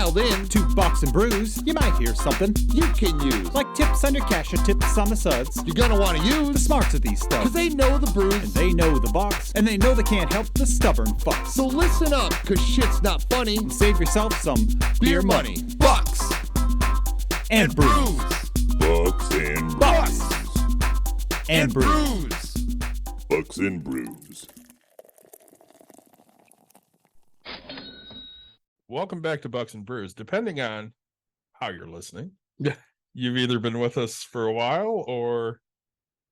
dialed in to Bucks and Brews, you might hear something you can use. like tips on your cash or tips on the suds. You're gonna want to The use smarts of these stuff. because they know the brews. And they know the Bucks, and they know they can't help the stubborn fucks. So listen up, because shit's not funny. And save yourself some Beer money. Bucks and brews. Bucks and Bucks and brews. brews. Bucks and Brews. Welcome back to Bucks and Brews. Depending on how you're listening, Yeah. you've either been with us for a while or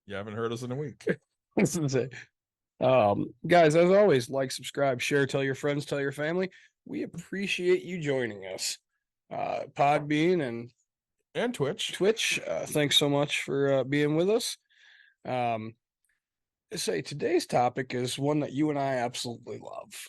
you haven't heard us in a week. Guys, as always, like, subscribe, share, tell your friends, tell your family. We appreciate you joining us. Podbean and Twitch. thanks so much for being with us. Today's topic is one that you and I absolutely love.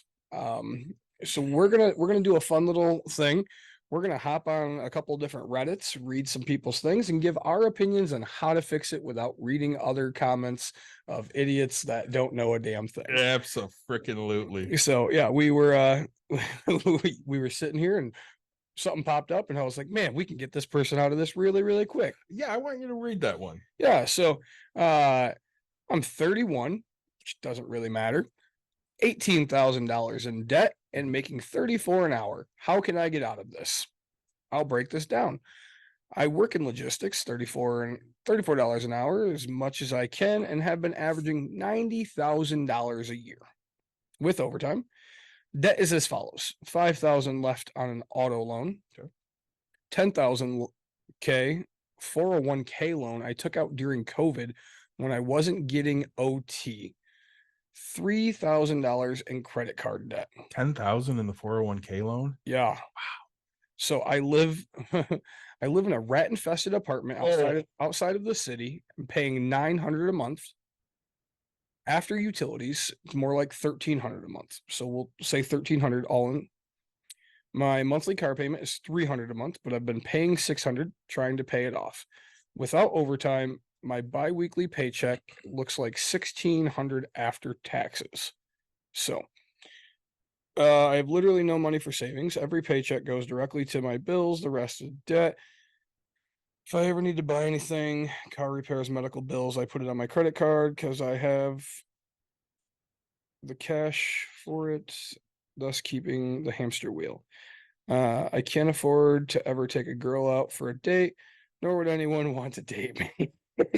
So we're gonna do a fun little thing. We're gonna hop on a couple different Reddits, read some people's things, and give our opinions on how to fix it without reading other comments of idiots that don't know a damn thing. Absolutely. So yeah, we were we were sitting here and something popped up, and I was like, man, we can get this person out of this really, really quick. Yeah, I want you to read that one. Yeah, so I'm 31, which doesn't really matter. $18,000 in debt and making $34 an hour. How can I get out of this? I'll break this down. I work in logistics, $34 an hour, as much as I can, and have been averaging $90,000 a year with overtime. Debt is as follows: $5,000 left on an auto loan, Okay. $10,000 401k loan I took out during COVID when I wasn't getting OT. $3,000 in credit card debt. 10,000 in the 401k loan. Yeah. Wow. So I live I live in a rat infested apartment outside of the city. I'm paying $900 a month. After utilities, it's more like $1,300 a month. So we'll say $1,300 all in. My monthly car payment is $300 a month, but I've been paying $600 trying to pay it off. Without overtime, my biweekly paycheck looks like $1,600 after taxes. So I have literally no money for savings. Every paycheck goes directly to my bills. The rest is debt. If I ever need to buy anything, car repairs, medical bills, I put it on my credit card because I have the cash for it, thus keeping the hamster wheel. I can't afford to ever take a girl out for a date, nor would anyone want to date me.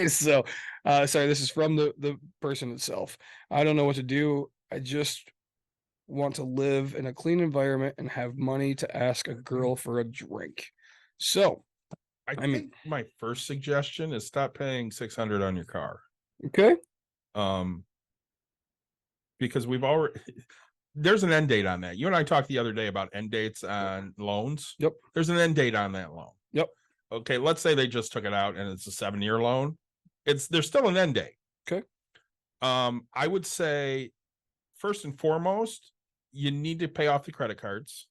So, sorry, this is from the person itself. I don't know what to do. I just want to live in a clean environment and have money to ask a girl for a drink. So, I think my first suggestion is stop paying $600 on your car. Okay. Because there's an end date on that. You and I talked the other day about end dates on loans. Yep. There's an end date on that loan. Yep. Okay, let's say they just took it out and it's a 7-year loan. There's still an end date. Okay. I would say first and foremost, you need to pay off the credit cards.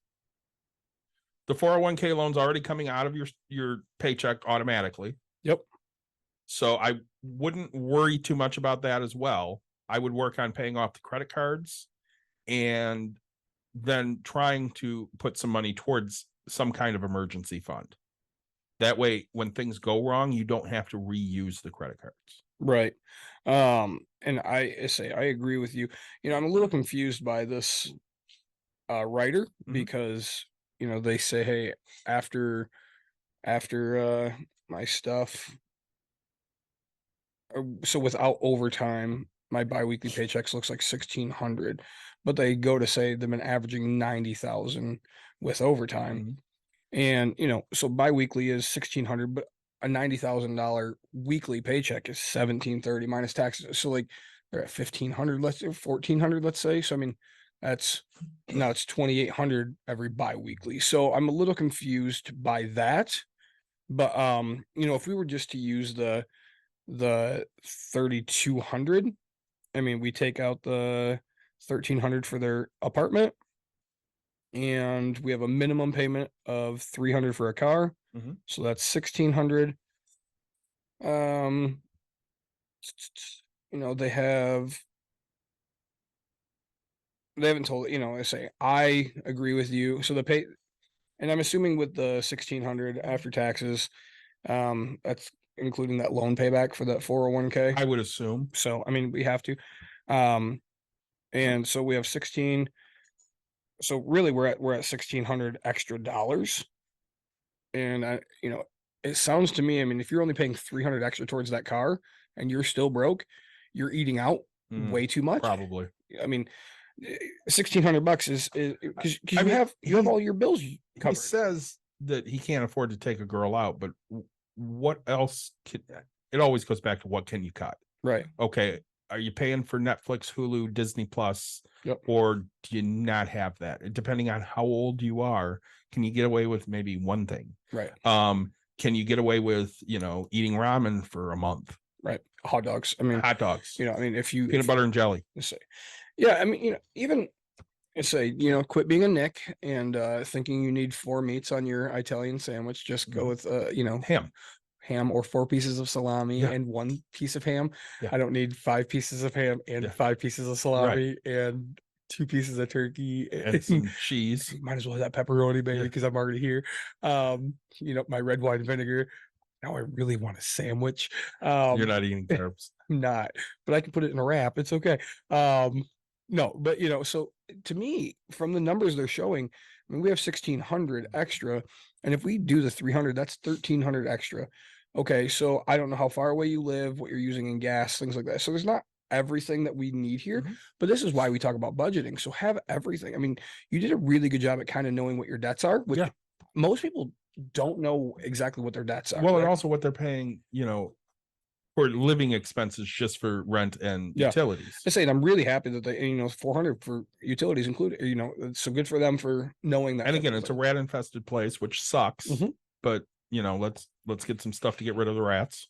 The 401k loan's already coming out of your paycheck automatically. Yep. So I wouldn't worry too much about that as well. I would work on paying off the credit cards and then trying to put some money towards some kind of emergency fund. That way, when things go wrong, you don't have to reuse the credit cards. Right. And I agree with you. I'm a little confused by this writer because, they say, hey, after my stuff, so without overtime, my biweekly paychecks looks like $1,600, but they go to say they've been averaging 90,000 with overtime. And, so biweekly is $1,600, but a $90,000 weekly paycheck is $1,730 minus taxes. So like they're at $1,500, let's say $1,400, let's say. So, I mean, it's $2,800 every biweekly. So I'm a little confused by that, but, if we were just to use the 3,200, I mean, we take out the 1,300 for their apartment, and we have a minimum payment of $300 for a car. So that's $1,600. They haven't told, I say, I agree with you. So And I'm assuming with the 1,600 after taxes, that's including that loan payback for that 401k. I would assume. So, I mean, we have to. And so we have 16. So really we're at 1,600 extra dollars. And it sounds to me, I mean, if you're only paying 300 extra towards that car and you're still broke, you're eating out way too much. Probably. I mean, $1,600 is because I you mean, have all your bills He covered. says that he can't afford to take a girl out, but what else can, it always goes back to what can you cut? Right. Okay. Are you paying for Netflix, Hulu, Disney Plus, Yep. or do you not have that? Depending on how old you are, can you get away with maybe one thing? Right. Can you get away with, eating ramen for a month? Right. Hot dogs. I mean, Hot dogs, I mean, if you peanut butter and jelly. say, yeah, I mean, even say, quit being a Nick and thinking you need 4 meats on your Italian sandwich. Just go with ham or 4 pieces of salami Yeah. and 1 piece of ham. Yeah. I don't need 5 pieces of ham and 5 pieces of salami and 2 pieces of turkey And some cheese. Might as well have that pepperoni, baby, because I'm already here. My red wine vinegar. Now I really want a sandwich. You're not eating carbs. I'm not, but I can put it in a wrap. It's okay. No, but so to me, from the numbers they're showing, I mean, we have 1,600 extra, and if we do the 300, that's 1,300 extra. Okay, so I don't know how far away you live, what you're using in gas, things like that. So there's not everything that we need here, but this is why we talk about budgeting. So have everything. I mean, you did a really good job at kind of knowing what your debts are, which most people don't know exactly what their debts are. Well, and also what they're paying, for living expenses just for rent and utilities. I say, and I'm really happy that they, 400 for utilities included, so good for them for knowing that. And again, it's a rat infested place, which sucks, but let's get some stuff to get rid of the rats.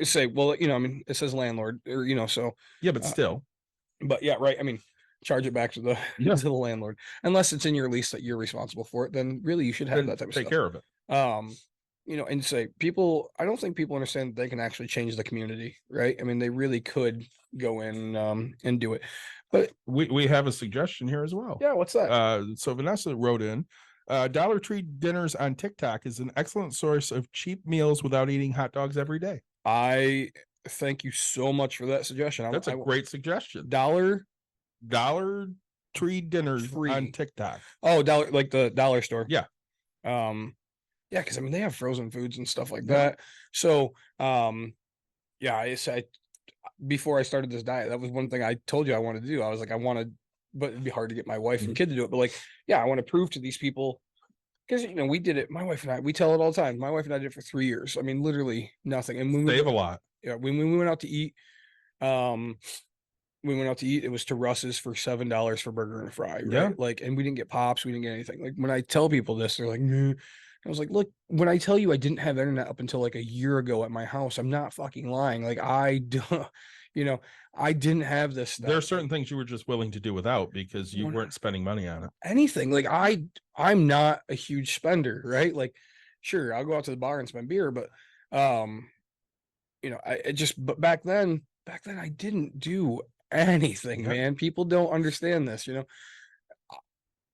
Say, well, I mean, it says landlord or, so. Yeah, but still. But yeah, right. I mean, charge it back to the to the landlord, unless it's in your lease that you're responsible for it. Then really, you should have that type of take stuff. care of it. And say people, I don't think people understand that they can actually change the community, right? I mean, they really could go in and do it. But we have a suggestion here as well. Yeah, what's that? So Vanessa wrote in, Dollar Tree dinners on TikTok is an excellent source of cheap meals without eating hot dogs every day. I thank you so much for that suggestion. That's a great suggestion. Dollar Tree dinners on TikTok. Oh, dollar, like the dollar store. Yeah. Yeah, because I mean they have frozen foods and stuff like that. So I said before I started this diet, that was one thing I told you I wanted to do. I was like, I wanted, but it'd be hard to get my wife and kid to do it. But like, I want to prove to these people, because we did it. My wife and I, we tell it all the time. My wife and I did it for 3 years. I mean, literally nothing. And when save a lot. Yeah, when we went out to eat, it was to Russ's for $7 for burger and fry. Right? Yeah. Like, and we didn't get pops, we didn't get anything. Like when I tell people this, they're like, nah. I was like, look, when I tell you I didn't have internet up until like a year ago at my house, I'm not fucking lying. Like I didn't have this stuff. There are certain things you were just willing to do without because you weren't spending money on it. Anything. Like I'm not a huge spender, right? Like, sure, I'll go out to the bar and spend beer, but but back then I didn't do anything, man. People don't understand this,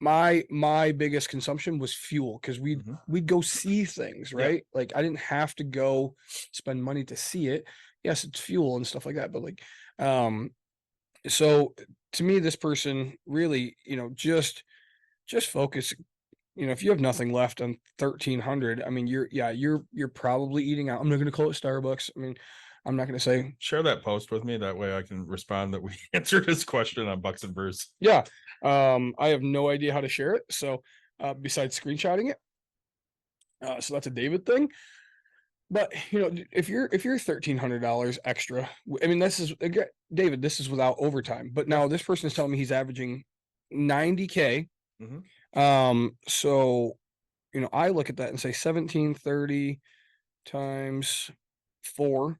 My biggest consumption was fuel because we'd go see things, right? Like I didn't have to go spend money to see it. Yes, it's fuel and stuff like that, but like so to me, this person really, just focus. If you have nothing left on 1,300, I mean, you're probably eating out. I'm not going to call it Starbucks. I mean, I'm not going to say. Share that post with me. That way I can respond that we answered his question on Bucks and Brews. Yeah. I have no idea how to share it. So besides screenshotting it. So that's a David thing. But if you're $1,300 extra, I mean, this is David, this is without overtime. But now this person is telling me he's averaging 90K. So I look at that and say 1,730 times 4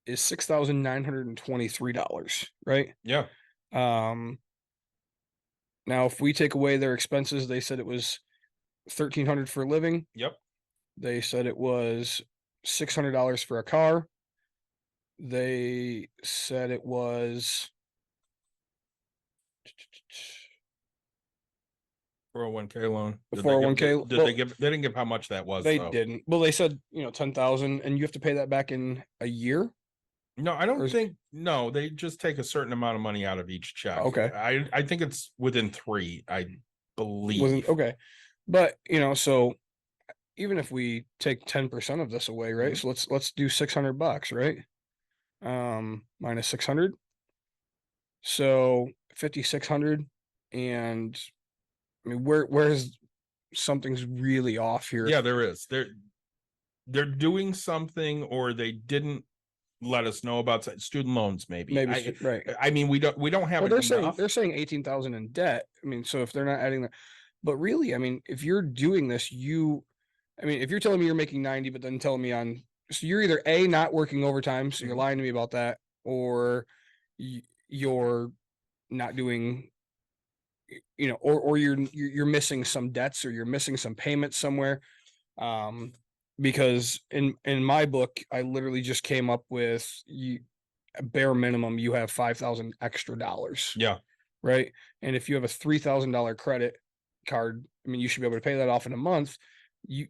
is $6,923, right? Yeah. Now if we take away their expenses, they said it was $1,300 for living. Yep. They said it was $600 for a car. They said it was 401k loan. The Did they give- 401k Did they give? They didn't give how much that was. They though. didn't. Well, they said 10,000, and you have to pay that back in a year. No, I Or don't is- think. No, they just take a certain amount of money out of each check. Okay. I think it's within 3. I believe. Wasn't okay, but so even if we take 10% of this away, right? Mhm. So let's do $600, right? Minus 600, so 5,600, and I mean, where's something's really off here? Yeah, there is. They're doing something, or they didn't let us know about student loans. Maybe. maybe right. I mean, we don't have. Well, enough. they're saying 18,000 in debt. I mean, so if they're not adding that, but really, I mean, if you're doing this, I mean, if you're telling me you're making 90, but then telling me so you're either A, not working overtime, so you're Mhm. lying to me about that, or you're not doing, or you're missing some debts, or you're missing some payments somewhere. Because in my book, I literally just came up with a bare minimum, you have $5,000 extra dollars. Yeah. Right. And if you have a $3,000 credit card, I mean, you should be able to pay that off in a month.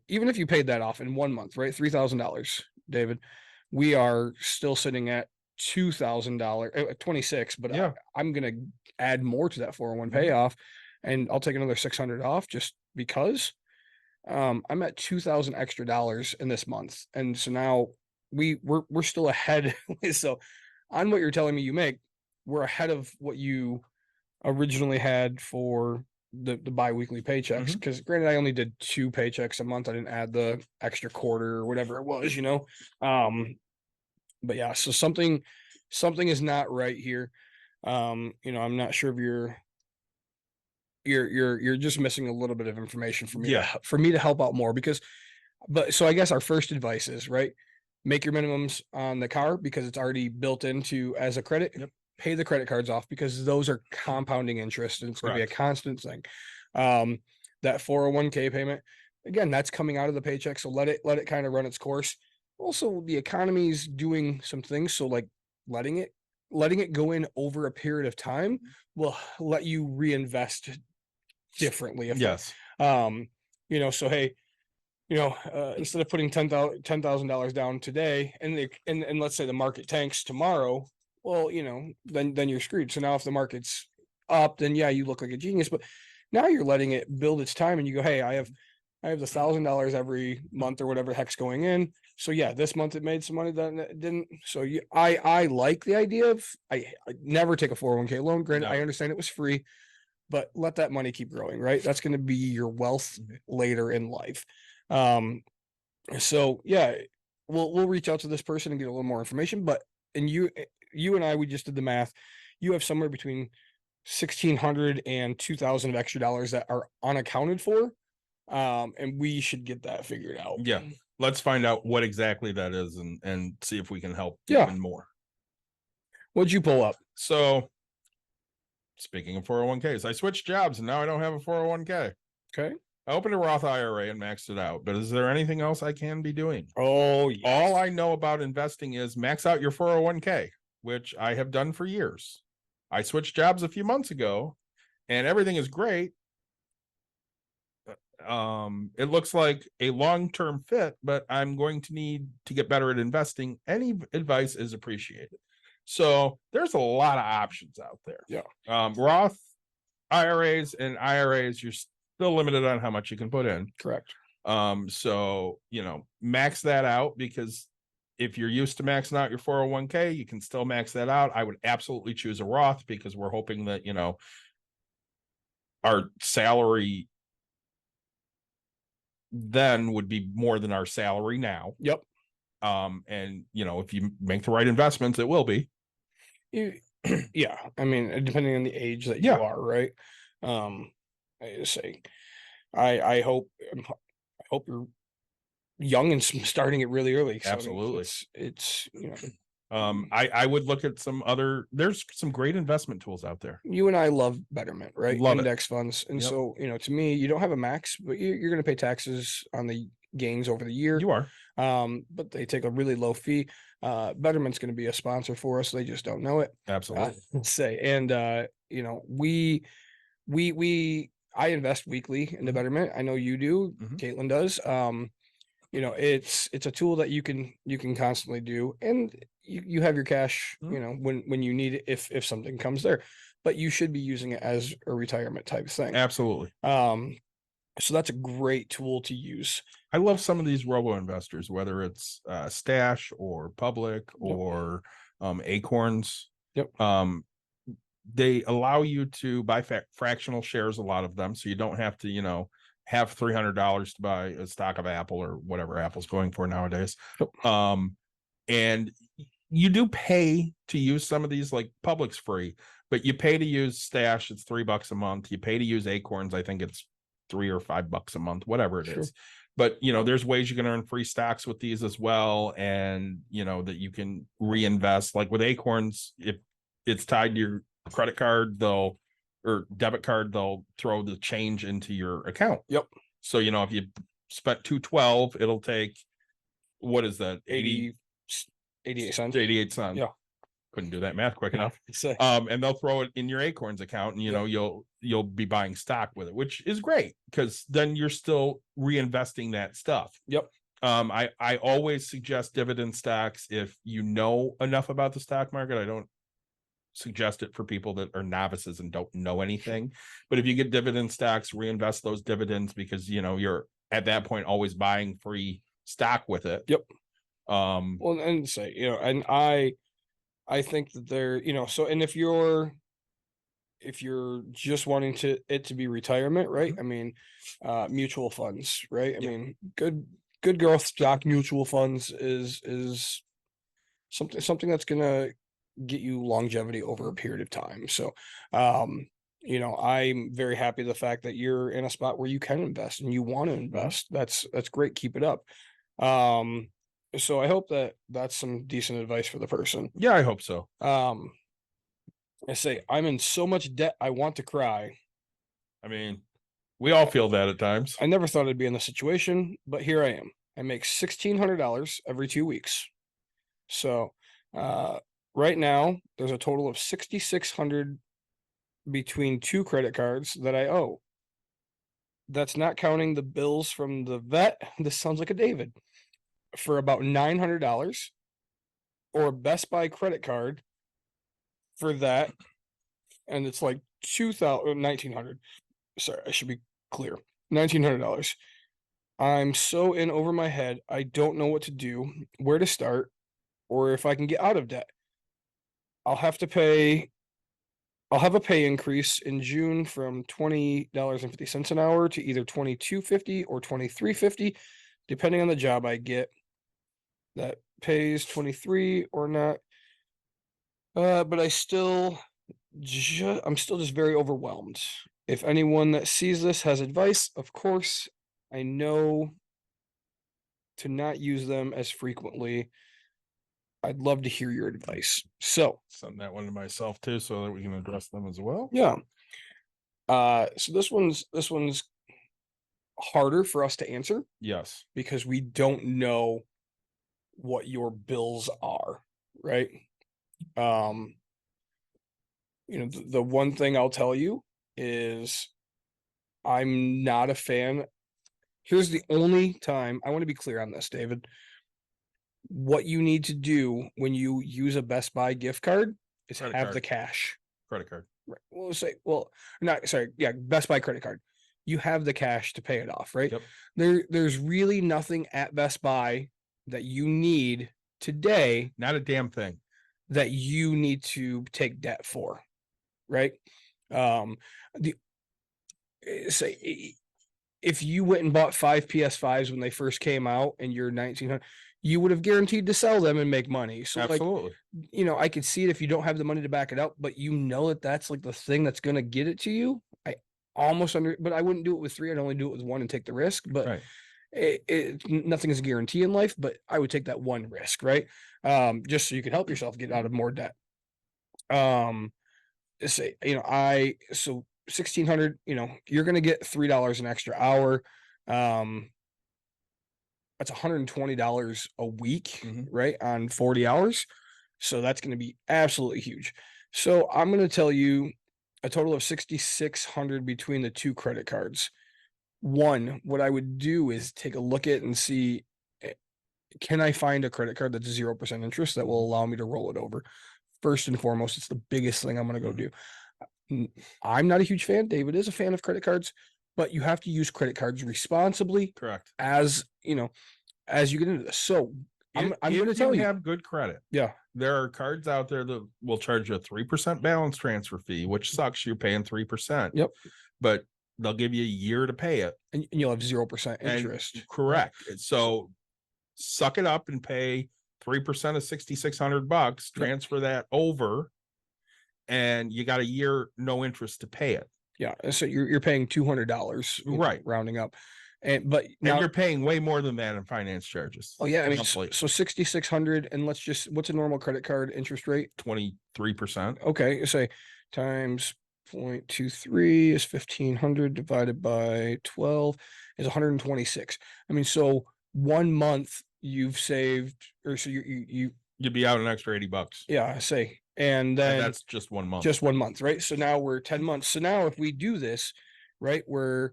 Even if you paid that off in 1 month, right? $3,000, David, we are still sitting at $2,000, 26, but Yeah. I'm going to add more to that 401 Mhm. payoff, and I'll take another 600 off just because I'm at 2,000 extra dollars in this month. And so now we're still ahead. So on what you're telling me you make, we're ahead of what you originally had for the biweekly paychecks. Mhm. Because granted, I only did 2 paychecks a month. I didn't add the extra quarter or whatever it was, but yeah, so something is not right here. I'm not sure if you're just missing a little bit of information for me Yeah. for me to help out more, because so I guess our first advice is, right, make your minimums on the car because it's already built into as a credit. Yep. Pay the credit cards off because those are compounding interest, and it's going to be a Correct. constant thing. That 401k payment, again, that's coming out of the paycheck, so let it kind of run its course. Also, the economy's doing some things, so like letting it go in over a period of time will let you reinvest differently. Yes. So hey, instead of putting $10,000 down today, and let's say the market tanks tomorrow, well, then you're screwed. So now if the market's up, then yeah, you look like a genius. But now you're letting it build its time, and you go, hey, I have the $1,000 every month or whatever the heck's going in. So yeah, this month it made some money, then it didn't. So I like the idea of I never take a 401k loan. Granted, I Never. understand it was free, but let that money keep growing, right? That's going to be your wealth later in life. So yeah, we'll reach out to this person and get a little more information. But you and I, we just did the math. You have somewhere between 1,600 and 2,000 of extra dollars that are unaccounted for. And we should get that figured out. Yeah. Let's find out what exactly that is and see if we can help Yeah. even more. What'd you pull up? So, speaking of 401ks, I switched jobs and now I don't have a 401k. Okay. I opened a Roth IRA and maxed it out, but is there anything else I can be doing? Oh, yes. All I know about investing is max out your 401k, which I have done for years. I switched jobs a few months ago and everything is great. It looks like a long-term fit, but I'm going to need to get better at investing. Any advice is appreciated. So there's a lot of options out there. Yeah. Roth IRAs and IRAs, you're still limited on how much you can put in. Correct. So max that out, because if you're used to maxing out your 401k, you can still max that out. I would absolutely choose a Roth because we're hoping that our salary then would be more than our salary now. Yep. And if you make the right investments, it will be. Yeah. I mean, depending on the age that you Yeah. are, right? I just say, I hope you're young and starting it really early. So Absolutely. It's I would look at there's some great investment tools out there. you and I love Betterment, right? Love it. Index funds. And Yep. so, to me, you don't have a max, but you're going to pay taxes on the gains over the year. You are. But they take a really low fee. Betterment's going to be a sponsor for us. They just don't know it. Absolutely. And we I invest weekly in the Betterment. I know you do. Mhm. Caitlin does. It's a tool that you can constantly do, and you have your cash, Mhm. when you need it, if something comes there, but you should be using it as a retirement type thing. Absolutely. So that's a great tool to use. I love some of these robo investors, whether it's Stash or Public Yep. or Acorns. Yep. They allow you to buy fractional shares, a lot of them, so you don't have to, have $300 to buy a stock of Apple or whatever Apple's going for nowadays. Yep. And you do pay to use some of these, like Public's free, but you pay to use Stash, it's $3 a month. You pay to use Acorns, I think it's $3 or $5 a month, whatever it Sure. is. But there's ways you can earn free stocks with these as well, and that you can reinvest. Like with Acorns, if it's tied to your credit card, or debit card, they'll throw the change into your account. Yep. So if you spent 212, it'll take, what is that, 88 cents. 88 cents. Yeah. Couldn't do that math quick enough. So, And they'll throw it in your Acorns account, and Yep. you'll be buying stock with it, which is great, because then you're still reinvesting that stuff. Yep. I always suggest dividend stocks if you know enough about the stock market. I don't suggest it for people that are novices and don't know anything. But if you get dividend stocks, reinvest those dividends, because you're at that point always buying free stock with it. Yep. Well, and say, and I think that they're, so, and if you're just wanting it to be retirement, right? I mean, mutual funds, right? I mean, good growth stock mutual funds is something that's gonna get you longevity over a period of time. So, I'm very happy the fact that you're in a spot where you can invest and you want to invest. That's great. Keep it up. So I hope that that's some decent advice for the person. yeah, I hope so. I say, I'm in so much debt, I want to cry. I mean, we all feel that at times. I never thought I'd be in this situation, but here I am. I make $1,600 every 2 weeks. So, right now there's a total of $6,600 between 2 credit cards that I owe. That's not counting the bills from the vet. This sounds like a David. For about $900, or a Best Buy credit card for that, and it's like $1,900. Sorry, I should be clear. $1,900. I'm so in over my head. I don't know what to do, where to start, or if I can get out of debt. I'll have a pay increase in June from $20.50 an hour to either $22.50 or $23.50, depending on the job I get that pays 23 or not. But I'm still just very overwhelmed. If anyone that sees this has advice, of course, I know to not use them as frequently. I'd love to hear your advice. So Send that one to myself too, so that we can address them as well. yeah. So this one's harder for us to answer Yes. because we don't know what your bills are, right? The one thing I'll tell you is I'm not a fan. Here's the only time I want to be clear on this, David. What you need to do when you use a Best Buy gift card is Credit have card. the cash. Credit card. Right. Best Buy credit card. You have the cash to pay it off, right? Yep. There's really nothing at Best Buy that you need today Not a damn thing. that you need to take debt for, right? Say if you went and bought 5 PS5s when they first came out and you're 1900, you would have guaranteed to sell them and make money. So Absolutely. I could see it if you don't have the money to back it up, but that's like the thing that's going to get it to you. But I wouldn't do it with 3. I'd only do it with 1 and take the risk. But right. Nothing is a guarantee in life, but I would take that 1 risk, right? Just so you can help yourself get out of more debt. Say, so 1,600, you're going to get $3 an extra hour. That's $120 a week, right? On 40 hours. So that's going to be absolutely huge. So I'm going to tell you, a total of 6,600 between the two credit cards. One, what I would do is take a look at and see, can I find a credit card that's 0% interest that will allow me to roll it over? First and foremost, it's the biggest thing I'm going to go do. I'm not a huge fan. David is a fan of credit cards, but you have to use credit cards responsibly Correct. as as you get into this. So I'm going to tell you, have good credit. yeah, There are cards out there that will charge you a 3% balance transfer fee, which sucks. You're paying 3%. Yep. But they'll give you a year to pay it. and you'll have 0% And- interest. correct. So suck it up and pay 3% of $6,600, transfer that over, and you got a year no interest to pay it. Yeah, and so you're paying $200, Right. rounding up, but And now you're paying way more than that in finance charges. oh yeah, I mean, monthly. so 6,600, and let's just, what's a normal credit card interest rate? 23%. Okay, say times 0.23 is 1,500 divided by 12 is 126. I mean, so 1 month you've saved, or so you You'd be out an extra $80. yeah, say, and then And that's just 1 month. just 1 month, right? So now we're 10 months. So now if we do this, right, so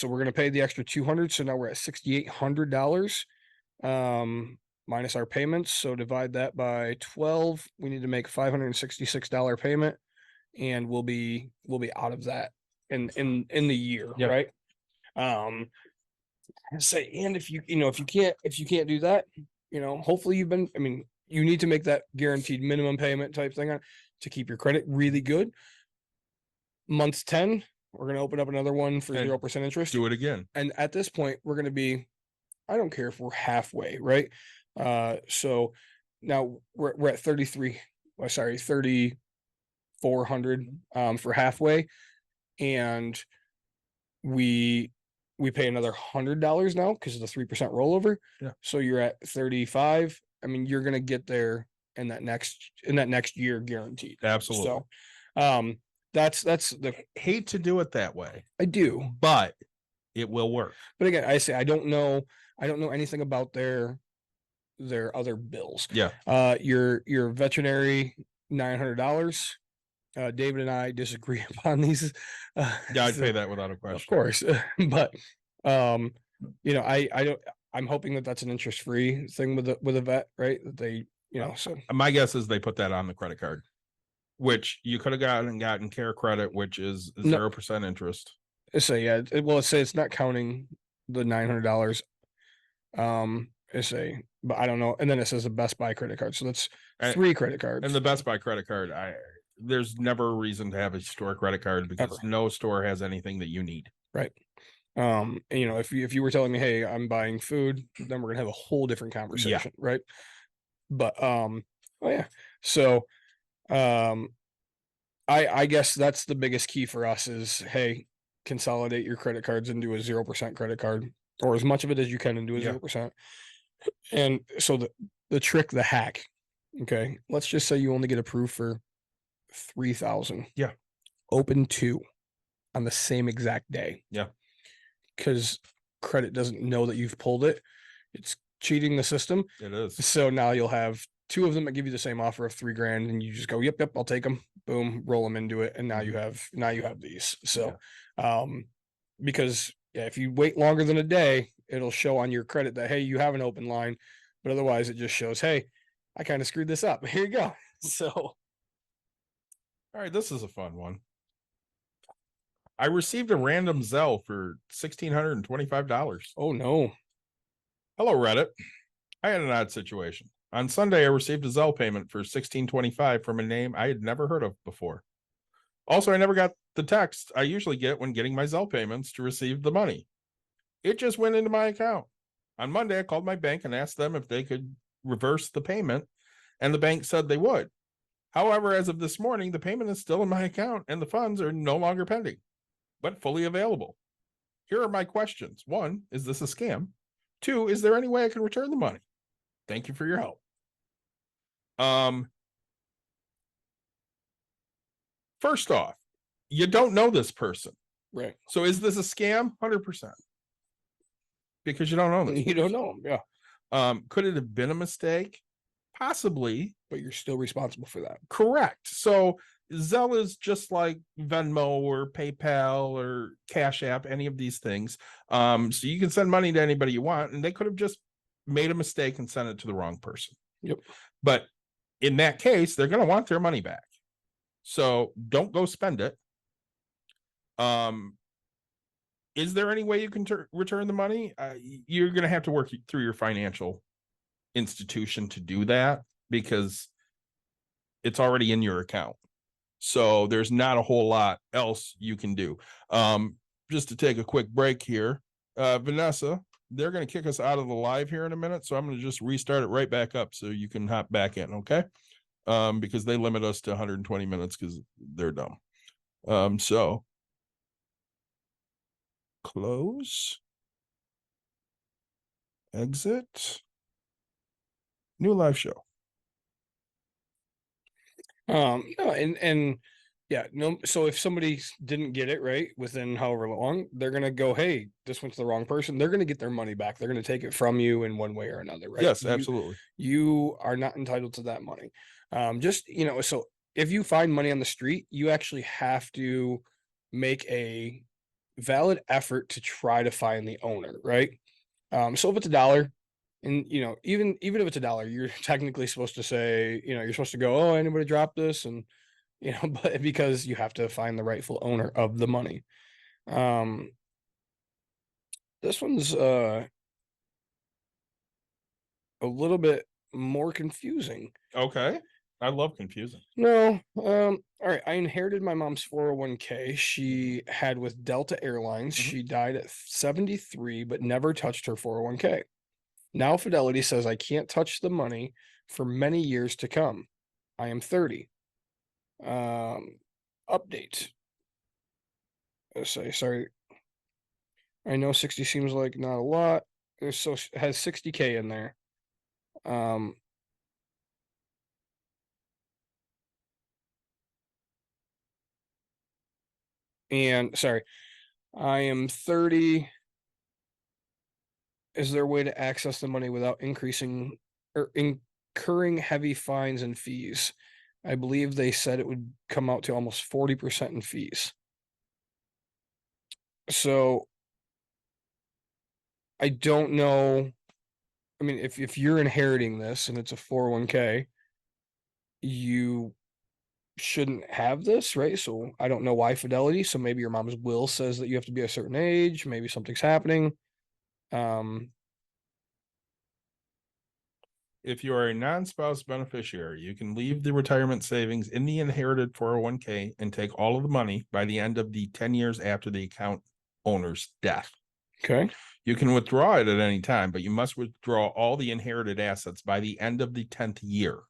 we're gonna pay the extra 200. So now we're at $6,800 minus our payments. So divide that by 12. We need to make $566 payment, and we'll be out of that in the year, Yep. right? Say, and if you can't do that, hopefully I mean, you need to make that guaranteed minimum payment type thing to keep your credit really good. Month 10, we're going to open up another one for And 0% interest. do it again. And at this point, we're going to be, I don't care if we're halfway, right? So now we're at 3,400 for halfway, and we pay another $100 now because of the 3% rollover. Yeah. So you're at 35. I mean, you're gonna get there in that next year, guaranteed. Absolutely. So, that's the Hate to do it that way, I do. but it will work. But again, I say I don't know anything about their other bills. Yeah. Your veterinary $900. David and I disagree upon these. Yeah, I'd so- pay that without a of question. course, but I'm hoping that that's an interest free thing with a vet, right? That they, so My guess is they put that on the credit card, which you could have gotten care credit, which is No. 0% interest. say yeah. Let's say it's not counting the $900. But I don't know. And then it says a Best Buy credit card, so that's And- 3 credit cards. And the Best Buy credit card, there's never a reason to have a store credit card because Ever. no store has anything that you need. And, if you were telling me, hey, I'm buying food, then we're gonna have a whole different conversation, right? But oh yeah, so I guess that's the biggest key for us is, hey, consolidate your credit cards into a 0% credit card, or as much of it as you can into a Yeah. 0%. And so the trick, the hack, okay, let's just say you only get approved for 3,000. Yeah. Open 2 on the same exact day. Yeah. Because credit doesn't know that you've pulled it. It's cheating the system. It is. So now you'll have 2 of them that give you the same offer of $3,000, and you just go, yep, I'll take them. Boom, roll them into it, and now you have these. So, because if you wait longer than a day, it'll show on your credit that, hey, you have an open line, but otherwise it just shows, hey, I kind of screwed this up. Here you go. So, All right, this is a fun one. I received a random Zelle for $1,625. oh no, Hello, Reddit. I had an odd situation. On Sunday, I received a Zelle payment for $1,625 from a name I had never heard of before. Also, I never got the text I usually get when getting my Zelle payments to receive the money. It just went into my account. On Monday, I called my bank and asked them if they could reverse the payment, and the bank said they would. However, as of this morning, the payment is still in my account and the funds are no longer pending, but fully available. Here are my questions. 1, is this a scam? 2, is there any way I can return the money? Thank you for your help. First off, you don't know this person. right? So is this a scam? 100%. Because you don't know this. You don't know them, yeah, Could it have been a mistake? Possibly. but you're still responsible for that. Correct. So Zelle is just like Venmo or PayPal or Cash App, any of these things. So you can send money to anybody you want, and they could have just made a mistake and sent it to the wrong person. Yep. But in that case, they're going to want their money back. So don't go spend it. Is there any way you can return the money? You're going to have to work through your financial institution to do that because it's already in your account. So there's not a whole lot else you can do. Just to take a quick break here, Vanessa, they're going to kick us out of the live here in a minute. So I'm going to just restart it right back up so you can hop back in. Okay. Because they limit us to 120 minutes because they're dumb. So close, exit, new live show. No, and yeah, no. So if somebody didn't get it right within however long, they're gonna go, hey, this went to the wrong person. They're gonna get their money back. They're gonna take it from you in one way or another, right? Yes, absolutely. You are not entitled to that money. Just so if you find money on the street, you actually have to make a valid effort to try to find the owner, right? So if it's $1, and even if it's $1, you're technically supposed to say, you're supposed to go, oh, anybody dropped this, and but because you have to find the rightful owner of the money. This one's a little bit more confusing. Okay. I love confusing. No, all right. I inherited my mom's 401k. She had with Delta Airlines. Mhm. She died at 73, but never touched her 401k. Now Fidelity says I can't touch the money for many years to come. I am 30. Update. Sorry. I know 60 seems like not a lot. So it has 60K in there. And sorry, I am 30. Is there a way to access the money without increasing or incurring heavy fines and fees? I believe they said it would come out to almost 40% in fees. So I don't know. I mean, if you're inheriting this and it's a 401k, you shouldn't have this, right? So I don't know why Fidelity. So maybe your mom's will says that you have to be a certain age. Maybe something's happening. If you are a non-spouse beneficiary, you can leave the retirement savings in the inherited 401k and take all of the money by the end of the 10 years after the account owner's death. Okay. You can withdraw it at any time, but you must withdraw all the inherited assets by the end of the 10th year.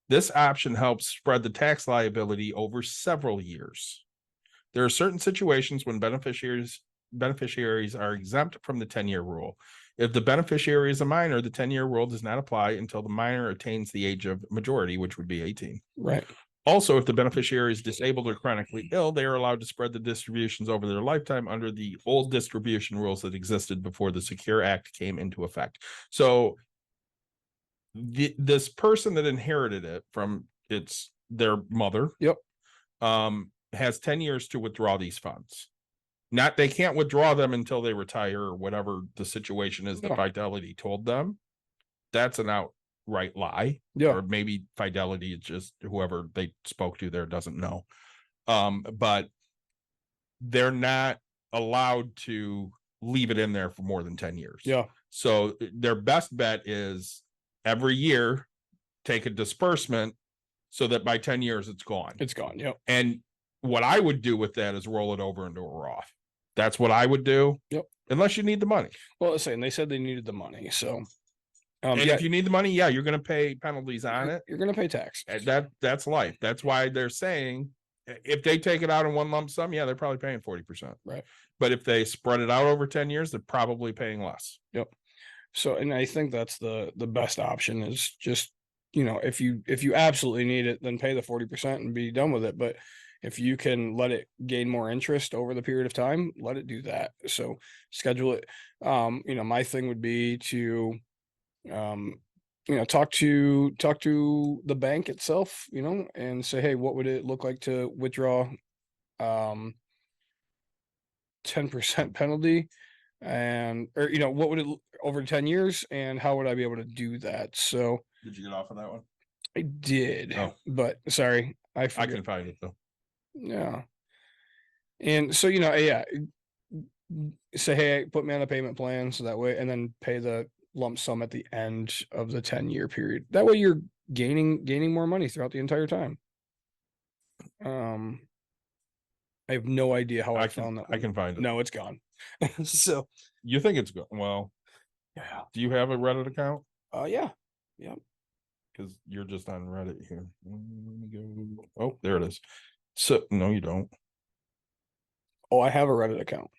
This option helps spread the tax liability over several years. There are certain situations when beneficiaries are exempt from the 10-year rule. If the beneficiary is a minor, the 10-year rule does not apply until the minor attains the age of majority, which would be 18. Right. Also, if the beneficiary is disabled or chronically ill, they are allowed to spread the distributions over their lifetime under the old distribution rules that existed before the Secure Act came into effect. So this person that inherited it from their mother, Yep, has 10 years to withdraw these funds. They can't withdraw them until they retire or whatever the situation is that Fidelity told them. That's an outright lie. Yeah. Or maybe Fidelity is just whoever they spoke to there doesn't know. But they're not allowed to leave it in there for more than 10 years. Yeah. So their best bet is every year take a disbursement so that by 10 years it's gone. It's gone. Yep. And what I would do with that is roll it over into a Roth. That's what I would do. Yep. Unless you need the money. Well, let's say, and they said they needed the money. So, and if you need the money, yeah, you're going to pay penalties on it. You're going to pay tax. That's life. That's why they're saying if they take it out in one lump sum, yeah, they're probably paying 40%. Right. But if they spread it out over 10 years, they're probably paying less. Yep. So, and I think that's the best option is just, if you absolutely need it, then pay the 40% and be done with it. But if you can let it gain more interest over the period of time, let it do that. So schedule it. My thing would be to talk to the bank itself, and say, hey, what would it look like to withdraw 10% penalty, and or what would it over 10 years, and how would I be able to do that? So Did you get off of that one? I did, Oh. but sorry, I I forget. can find it though. Yeah. And so, yeah, say, hey, put me on a payment plan so that way, and then pay the lump sum at the end of the 10-year period. That way you're gaining more money throughout the entire time. I have no idea how I found that I one. can find it. No, it's gone. So You think it's good? Well, yeah. do you have a Reddit account? Yeah. Because you're just on Reddit here. Let me go. Oh, there it is. So no, you don't. Oh, I have a Reddit account.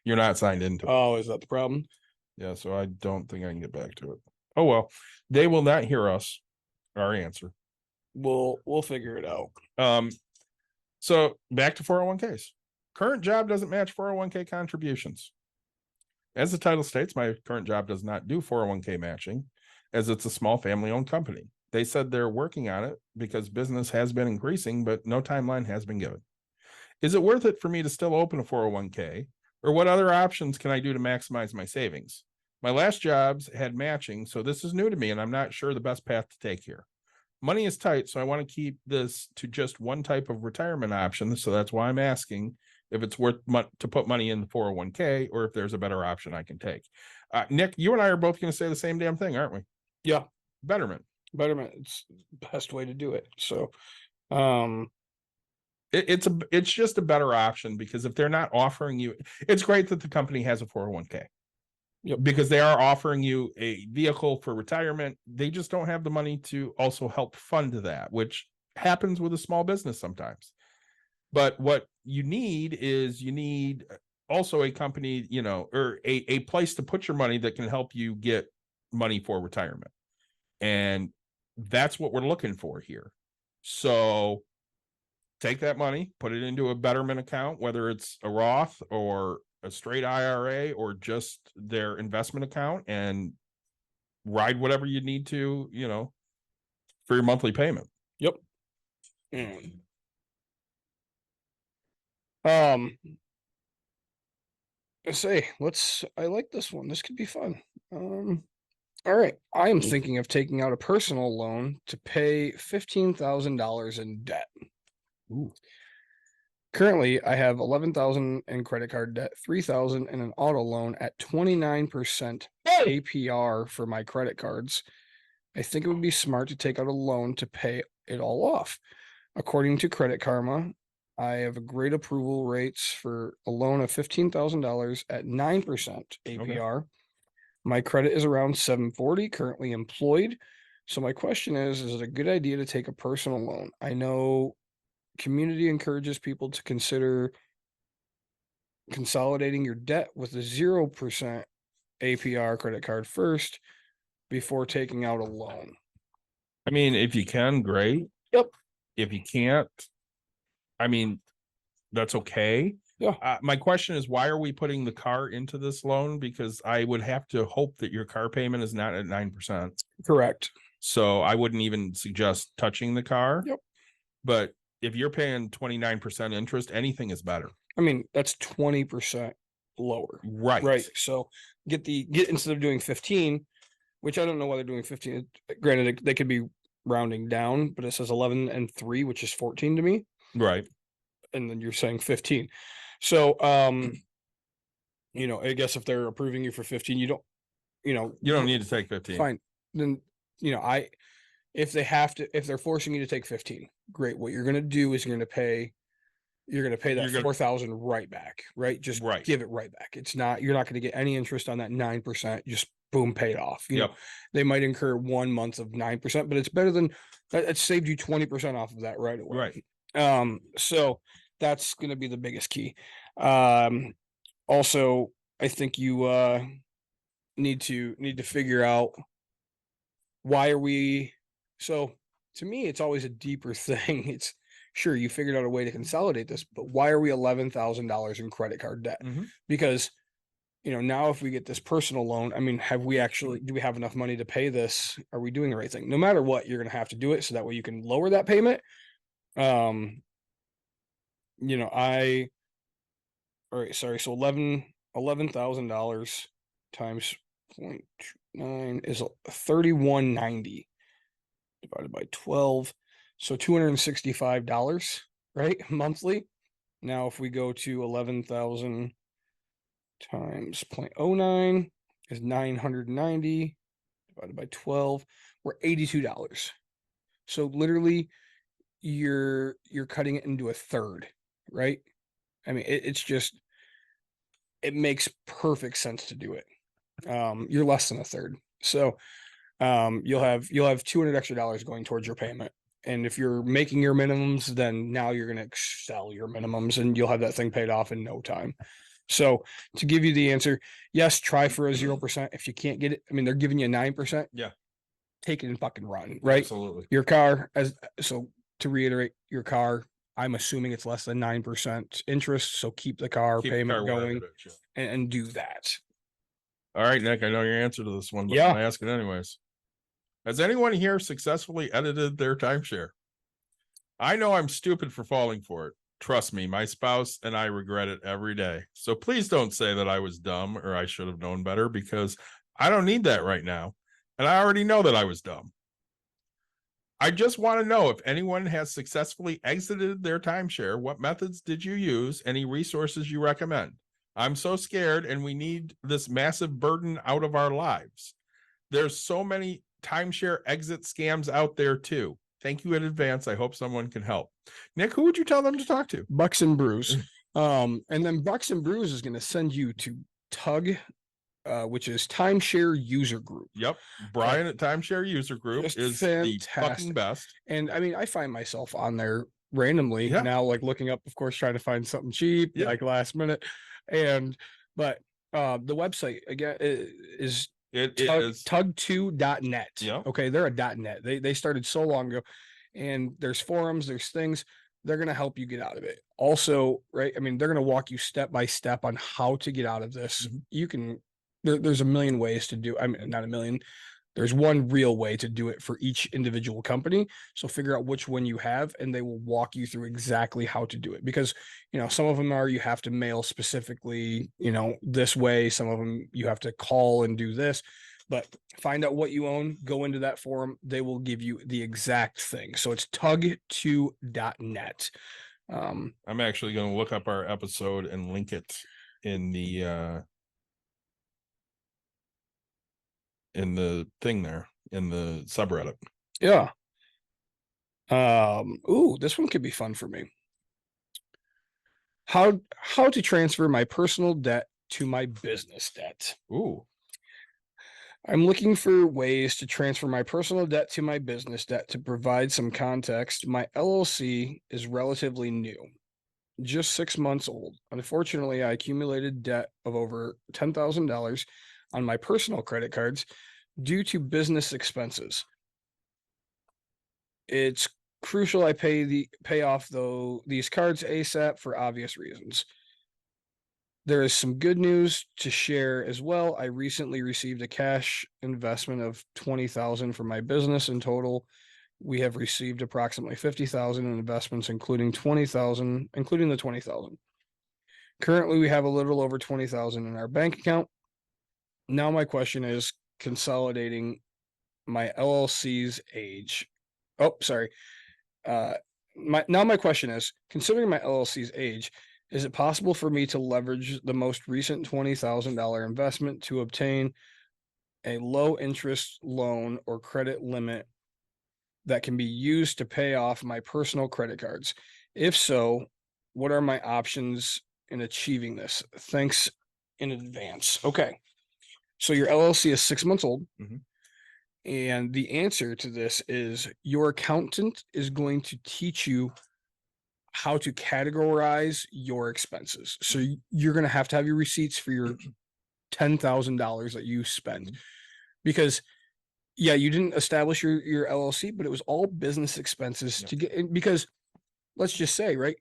You're not signed into it. Oh, is that the problem? Yeah, so I don't think I can get back to it. Oh well, they will not hear us. Our answer. We'll figure it out. So back to 401ks. Current job doesn't match 401k contributions. As the title states, my current job does not do 401k matching, as it's a small family-owned company. They said they're working on it because business has been increasing, but no timeline has been given. Is it worth it for me to still open a 401k? Or what other options can I do to maximize my savings? My last jobs had matching, so this is new to me, and I'm not sure the best path to take here. Money is tight, so I want to keep this to just one type of retirement option. So that's why I'm asking if it's worth to put money in the 401k, or if there's a better option I can take. Nick, you and I are both going to say the same damn thing, aren't we? Yeah. Betterment. It's the best way to do it. So, it's just a better option, because if they're not offering you, it's great that the company has a 401k. Yep. Because they are offering you a vehicle for retirement. They just don't have the money to also help fund that, which happens with a small business sometimes. But what you need is also a company, or a place to put your money that can help you get money for retirement. And that's what we're looking for here. So take that money, put it into a Betterment account, whether it's a Roth or a straight IRA or just their investment account, and ride whatever you need to, for your monthly payment. Yep. I like this one. This could be fun. All right. I am thinking of taking out a personal loan to pay $15,000 in debt. Ooh. Currently, I have 11,000 in credit card debt, 3,000 in an auto loan at 29% APR for my credit cards. I think it would be smart to take out a loan to pay it all off. According to Credit Karma, I have a great approval rates for a loan of $15,000 at 9% APR. My credit is around 740, currently employed. So my question is it a good idea to take a personal loan? I know community encourages people to consider consolidating your debt with a 0% APR credit card first before taking out a loan. I mean, if you can, great. Yep. If you can't, I mean, that's okay. Yeah. My question is, why are we putting the car into this loan? Because I would have to hope that your car payment is not at 9%. Correct. So I wouldn't even suggest touching the car. Yep. But if you're paying 29% interest, anything is better. I mean, that's 20% lower. Right. So get instead of doing 15, which I don't know why they're doing 15. Granted, they could be rounding down, but it says 11 and 3, which is 14 to me. Right. And then you're saying 15. So, I guess if they're approving you for 15, you don't need to take 15. Fine. Then, if they're forcing you to take 15, great. What you're going to do is you're going to pay that 4,000 right back, right? Just give it right back. You're not going to get any interest on that 9%. Just boom, paid off. They might incur 1 month of 9%, but it's better than that. It saved you 20% off of that right away. Right. So that's going to be the biggest key. Also, I think you need to figure out why are we. So to me, it's always a deeper thing. It's sure you figured out a way to consolidate this, but why are we $11,000 in credit card debt? Mm-hmm. Because now if we get this personal loan, I mean, do we have enough money to pay this? Are we doing the right thing? No matter what, you're going to have to do it so that way you can lower that payment. All right, sorry. So $11,000 times 0.9 is 3190 divided by 12. So $265, right? Monthly. Now, if we go to 11,000 times 0.09 is 990 divided by 12, we're $82. So literally you're cutting it into a third, right? I mean, it makes perfect sense to do it. You're less than a third. So you'll have $200 extra going towards your payment. And if you're making your minimums, then now you're going to excel your minimums and you'll have that thing paid off in no time. So to give you the answer, yes, try for a 0%. If you can't get it, I mean, they're giving you 9%. Yeah. Take it and fucking run, right? Absolutely. Your car, so to reiterate, your car, I'm assuming it's less than 9% interest. So keep the car Keep the payment car wherever going it is, and do that. All right, Nick, I know your answer to this one, but Yeah. I ask it anyways. Has anyone here successfully edited their timeshare? I know I'm stupid for falling for it. Trust me, my spouse and I regret it every day. So please don't say that I was dumb or I should have known better, because I don't need that right now. And I already know that I was dumb. I just want to know if anyone has successfully exited their timeshare. What methods did you use? Any resources you recommend? I'm so scared and we need this massive burden out of our lives. There's so many timeshare exit scams out there too. Thank you in advance. I hope someone can help. Nick, who would you tell them to talk to? Bucks and Brews. And then Bucks and Brews is going to send you to Tug, which is Timeshare User Group. Yep. Brian at Timeshare User Group Just is fantastic. the fucking best. And I mean, I find myself on there randomly now, like looking up, of course, trying to find something cheap, like last minute. But the website again is tug2.net. Yeah. Okay, they're a .net. They started so long ago, and there's forums, there's things. They're going to help you get out of it. Also, right? I mean, they're going to walk you step by step on how to get out of this. Mhm. You can. There's a million ways to do. I mean, not a million. There's one real way to do it for each individual company. So figure out which one you have, and they will walk you through exactly how to do it. Because, some of them are you have to mail specifically, this way. Some of them you have to call and do this. But find out what you own, go into that forum. They will give you the exact thing. So it's tug2.net. I'm actually going to look up our episode and link it in the thing there in the subreddit. Yeah. Ooh, this one could be fun for me. How to transfer my personal debt to my business debt. Ooh. I'm looking for ways to transfer my personal debt to my business debt. To provide some context, my LLC is relatively new, just 6 months old. Unfortunately, I accumulated debt of over $10,000 on my personal credit cards due to business expenses. It's crucial I pay off these cards ASAP for obvious reasons. There is some good news to share as well. I recently received a cash investment of $20,000 for my business. In total, we have received approximately $50,000 in investments, including the $20,000. Currently, we have a little over $20,000 in our bank account. Now, my question is consolidating my LLC's age. Oh, sorry. My question is, considering my LLC's age, is it possible for me to leverage the most recent $20,000 investment to obtain a low interest loan or credit limit that can be used to pay off my personal credit cards? If so, what are my options in achieving this? Thanks in advance. Okay. So your LLC is 6 months old. Mhm. And the answer to this is your accountant is going to teach you how to categorize your expenses. So you're going to have your receipts for your $10,000 that you spend, because you didn't establish your LLC, but it was all business expenses to get in, because let's just say, right,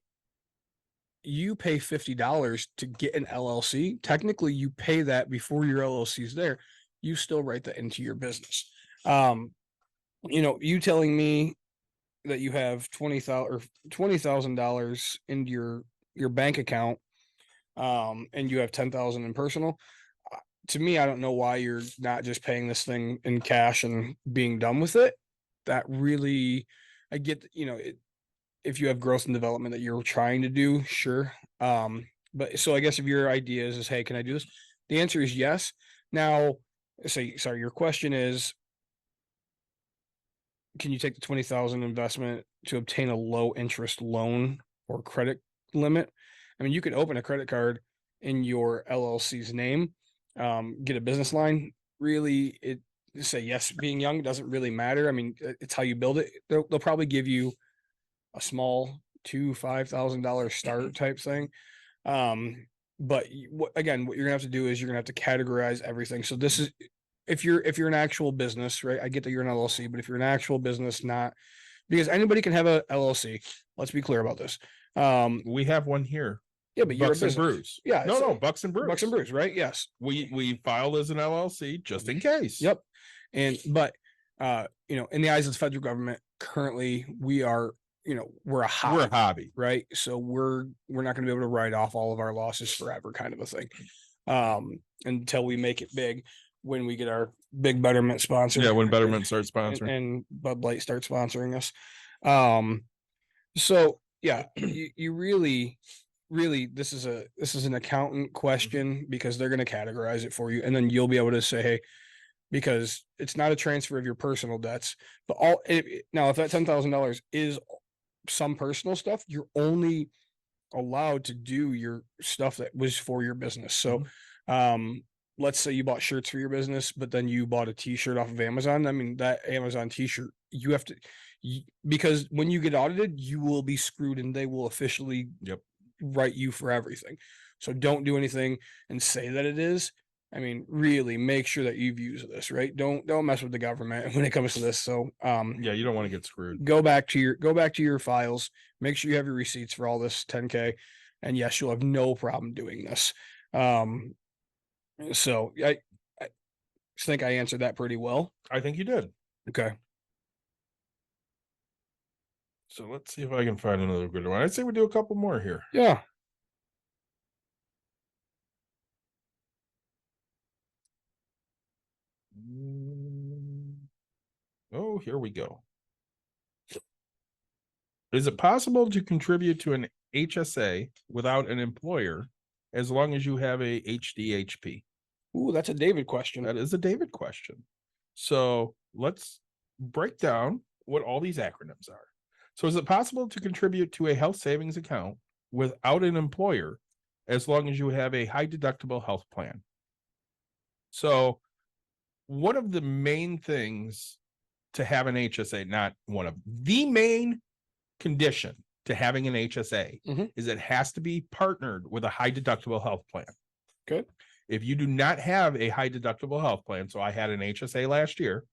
you pay $50 to get an LLC. Technically, you pay that before your LLC is there. You still write that into your business. You telling me that you have $20,000 into your bank account, and you have 10,000 in personal. To me, I don't know why you're not just paying this thing in cash and being done with it. That really, I get, if you have growth and development that you're trying to do, sure. But so I guess if your idea is, hey, can I do this? The answer is yes. Now, sorry, your question is, can you take the 20,000 investment to obtain a low interest loan or credit limit? I mean, you can open a credit card in your LLC's name, get a business line. Really, say yes, being young doesn't really matter. I mean, it's how you build it. They'll probably give you a small $5,000 start type thing. But again, what you're gonna have to do is you're gonna have to categorize everything. So this is if you're an actual business, right? I get that you're an LLC, but if you're an actual business, not because anybody can have a LLC. Let's be clear about this. We have one here. Yeah, but you're a Bucks and business. Brews. Yeah, No, Bucks and Brews. Bucks and Brews, right? Yes. We filed as an LLC just in case. Yep. But in the eyes of the federal government, currently we are, we're a hobby. We're a hobby. Right? So we're not going to be able to write off all of our losses forever, kind of a thing. Until we make it big, when we get our big Betterment sponsor. Yeah, when Betterment starts sponsoring. And Bud Light starts sponsoring us. So yeah, you really this is an accountant question, because they're going to categorize it for you, and then you'll be able to say, hey, because it's not a transfer of your personal debts, but now if that $10,000 is some personal stuff, you're only allowed to do your stuff that was for your business. So let's say you bought shirts for your business, but then you bought a t-shirt off of Amazon. I mean, that Amazon t-shirt, you have to, because when you get audited, you will be screwed, and they will officially write you for everything. So don't do anything and say that it is. I mean, really make sure that you've used this, right? Don't mess with the government when it comes to this. So yeah, you don't want to get screwed. Go back to your files, make sure you have your receipts for all this 10K, and yes, you'll have no problem doing this. So I think I answered that pretty well. I think you did. Okay. So let's see if I can find another good one. I'd say we do a couple more here. Yeah. Oh, here we go. Is it possible to contribute to an HSA without an employer as long as you have a HDHP? Ooh, that's a David question. That is a David question. So let's break down what all these acronyms are. So is it possible to contribute to a health savings account without an employer as long as you have a high deductible health plan? So one of the main things to have an HSA, not one of the main condition to having an HSA is it has to be partnered with a high deductible health plan. Good. If you do not have a high deductible health plan, so I had an HSA last year,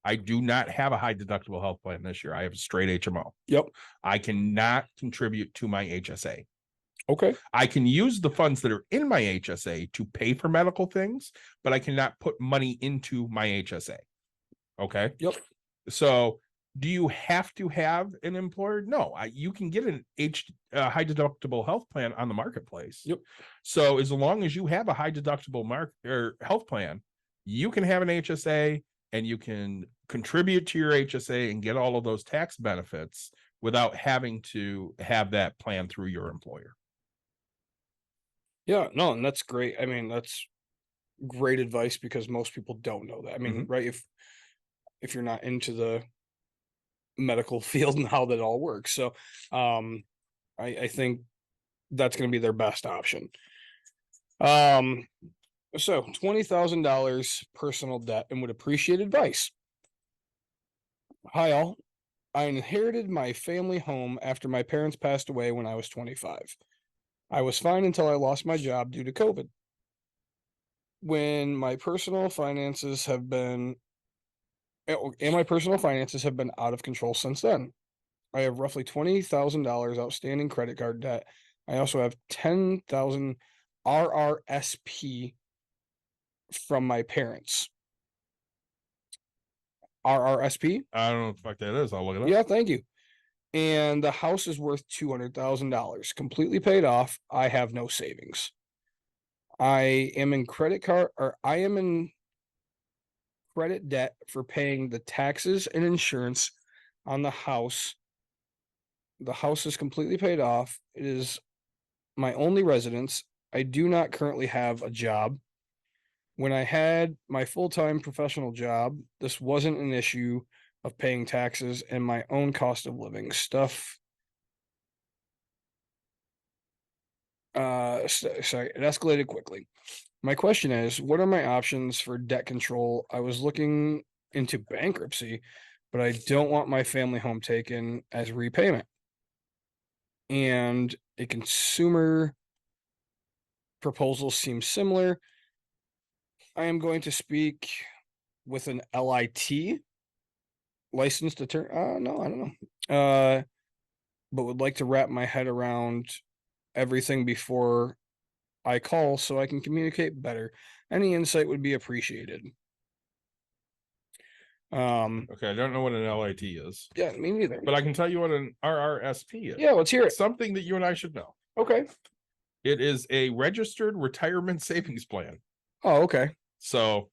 I do not have a high deductible health plan this year. I have a straight HMO. Yep. I cannot contribute to my HSA. Okay. I can use the funds that are in my HSA to pay for medical things, but I cannot put money into my HSA. Okay. Yep. So do you have to have an employer? No, you can get an high deductible health plan on the marketplace. Yep. So as long as you have a high deductible health plan, you can have an HSA and you can contribute to your HSA and get all of those tax benefits without having to have that plan through your employer. Yeah, no, and that's great. I mean, that's great advice, because most people don't know that. I mean, right? If you're not into the medical field and how that all works. So I think that's going to be their best option. So $20,000 personal debt and would appreciate advice. Hi all. I inherited my family home after my parents passed away when I was 25. I was fine until I lost my job due to COVID. When my personal finances have been out of control since then. I have roughly $20,000 outstanding credit card debt I also have 10,000 RRSP from my parents. RRSP? I don't know what the fuck that is. I'll look it up. Yeah, thank you. And the house is worth $200,000, completely paid off. I have no savings. I am in credit debt for paying the taxes and insurance on the house. The house is completely paid off. It is my only residence. I do not currently have a job. When I had my full-time professional job, this wasn't an issue of paying taxes and my own cost of living stuff. Sorry, it escalated quickly. My question is, what are my options for debt control? I was looking into bankruptcy, but I don't want my family home taken as repayment. And a consumer proposal seems similar. I am going to speak with an LIT licensed attorney. No, I don't know. But would like to wrap my head around everything before I call so I can communicate better. Any insight would be appreciated. Okay, I don't know what an LIT is, Yeah, me neither. but I can tell you what an RRSP is. Yeah, let's hear it. Something that you and I should know. Okay. It is a registered retirement savings plan. Oh, okay. So,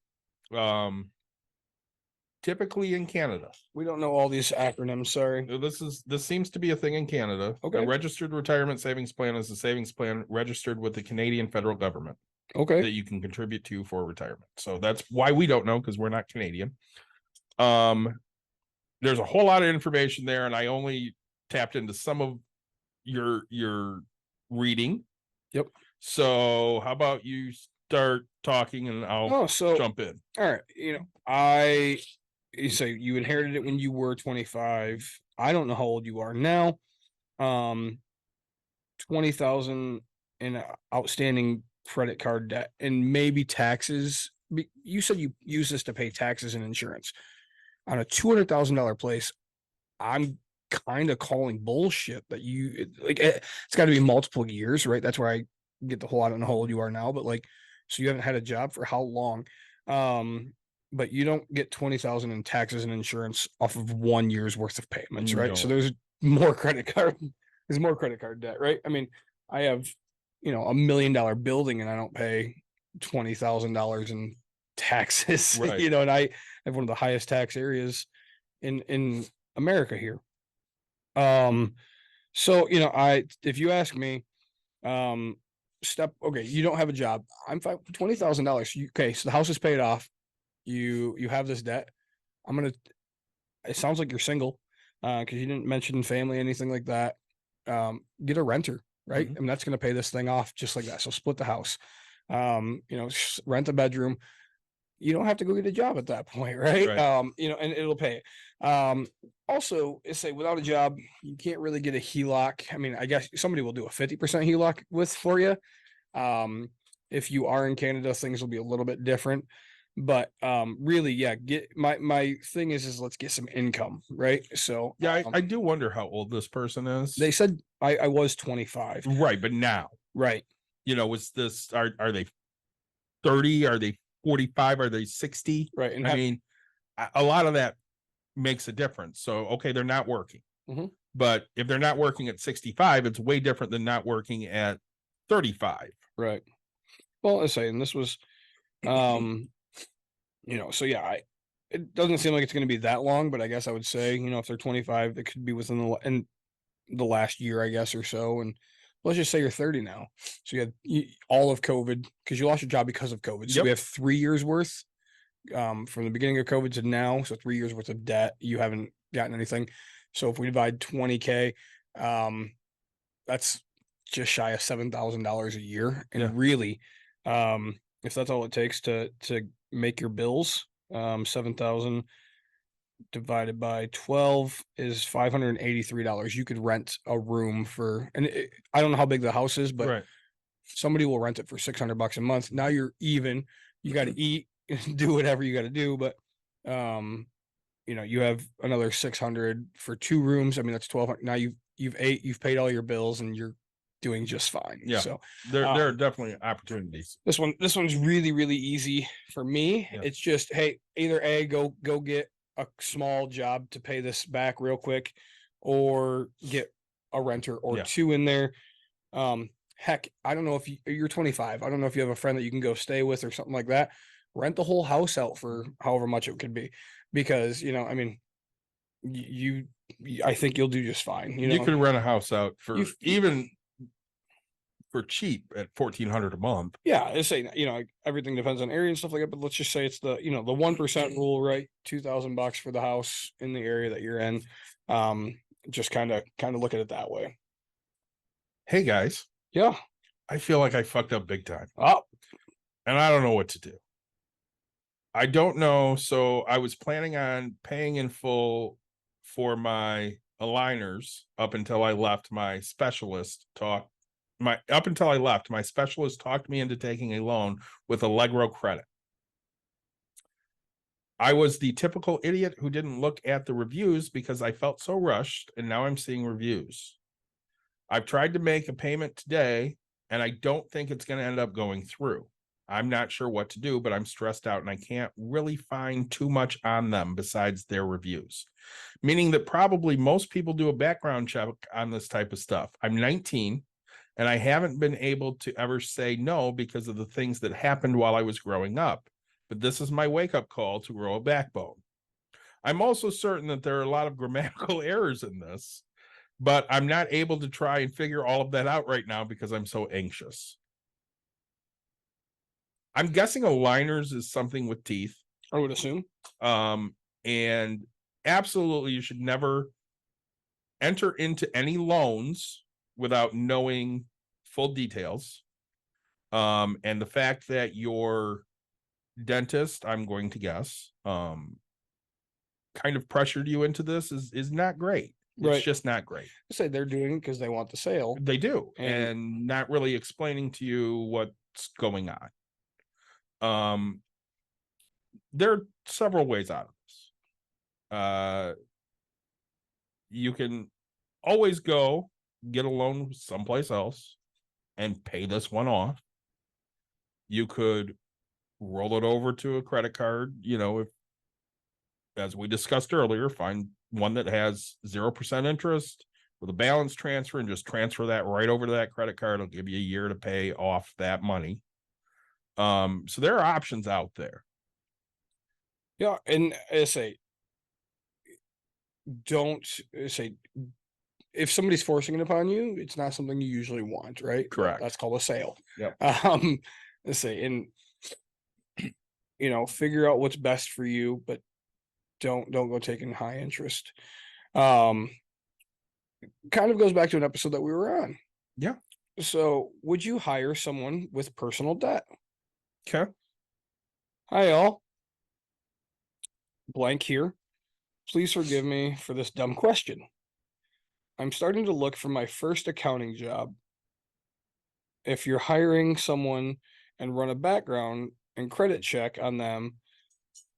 typically in Canada, We don't know all these acronyms. Sorry. this seems to be a thing in Canada. Okay. A registered retirement savings plan is a savings plan registered with the Canadian federal government Okay. that you can contribute to for retirement. So that's why we don't know, because we're not Canadian. There's a whole lot of information there, and I only tapped into some of your reading. Yep. So how about you start talking and I'll Oh, so jump in. all right. You say you inherited it when you were 25. I don't know how old you are now. 20,000 in outstanding credit card debt and maybe taxes. You said you use this to pay taxes and insurance on a $200,000 place. I'm kind of calling bullshit that it's got to be multiple years, right? That's where I get the whole, I don't know how old you are now, but like, so you haven't had a job for how long? But you don't get 20,000 in taxes and insurance off of 1 year's worth of payments, right? So there's more credit card debt, right? I mean, I have, $1 million building and I don't pay $20,000 in taxes, Right. and I have one of the highest tax areas in America here. So if you ask me, okay, you don't have a job. I'm fine. $20,000. Okay, so the house is paid off. You have this debt. It sounds like you're single, because you didn't mention family, anything like that. Get a renter, right? Mhm. I mean, that's going to pay this thing off just like that. So split the house. Rent a bedroom. You don't have to go get a job at that point, right? Right. And it'll pay. Also, say without a job, you can't really get a HELOC. I mean, I guess somebody will do a 50% HELOC for you. If you are in Canada, things will be a little bit different. But really, yeah, my thing is let's get some income, right? So yeah, I do wonder how old this person is. they said I was 25. Right, but now, Right. was this are they 30? Are they 45? Are they 60? Right. And I mean, a lot of that makes a difference. So, okay, they're not working. Mhm. But if they're not working at 65, it's way different than not working at 35. Right. Well, I say, and this was, so yeah, it doesn't seem like it's going to be that long, but I guess I would say, if they're 25, it could be within the last year, I guess, or so. And let's just say you're 30 now. So you had all of COVID because you lost your job because of COVID. So Yep. we have 3 years worth from the beginning of COVID to now. So 3 years worth of debt. You haven't gotten anything. So if we divide 20K, that's just shy of $7,000 a year. And Yeah. really, if that's all it takes to make your bills, 7,000 divided by 12 is $583. You could rent a room for, and I don't know how big the house is, but Right. somebody will rent it for $600 a month. Now you're even. You got to eat, do whatever you got to do, but you have another 600 for 2 rooms. I mean, that's 1,200. Now you've paid all your bills and you're doing just fine. Yeah. So there are definitely opportunities. this one's really, really easy for me. Yeah. It's just, hey, either A, go get a small job to pay this back real quick, or get a renter or Yeah. two in there. Heck, I don't know if you're 25. I don't know if you have a friend that you can go stay with or something like that. Rent the whole house out for however much it could be, because I mean, I think you'll do just fine. You could rent a house out for You- even for cheap at $1,400 a month. Yeah, it's saying everything depends on area and stuff like that. But let's just say it's the the 1% rule, right? $2,000 for the house in the area that you're in. Just kind of look at it that way. Hey guys, Yeah. I feel like I fucked up big time, Oh, and I don't know what to do. I don't know. So I was planning on paying in full for my aligners up until I left. My specialist talked my specialist talked me into taking a loan with Allegro Credit. I was the typical idiot who didn't look at the reviews because I felt so rushed, and now I'm seeing reviews. I've tried to make a payment today, and I don't think it's going to end up going through. I'm not sure what to do, but I'm stressed out and I can't really find too much on them besides their reviews. Meaning that probably most people do a background check on this type of stuff. I'm 19 and I haven't been able to ever say no because of the things that happened while I was growing up. But this is my wake-up call to grow a backbone. I'm also certain that there are a lot of grammatical errors in this, but I'm not able to try and figure all of that out right now because I'm so anxious. I'm guessing aligners is something with teeth. I would assume. And absolutely, you should never enter into any loans without knowing full details. And the fact that your dentist, I'm going to guess, kind of pressured you into this is not great. It's Right. just not great. I say they're doing it because they want the sale. They do, And- and not really explaining to you what's going on. There are several ways out of this. You can always go get a loan someplace else and pay this one off. You could roll it over to a credit card, if, as we discussed earlier, find one that has 0% interest with a balance transfer and just transfer that right over to that credit card. It'll give you a year to pay off that money. So there are options out there. Yeah, and I say, don't say, if somebody's forcing it upon you, it's not something you usually want, right? Correct. That's called a sale. Yep. Let's say, and figure out what's best for you, but don't go taking high interest. Kind of goes back to an episode that we were on. Yeah. So, would you hire someone with personal debt? Okay. Hi, all. Blank here. Please forgive me for this dumb question. I'm starting to look for my first accounting job. If you're hiring someone and run a background and credit check on them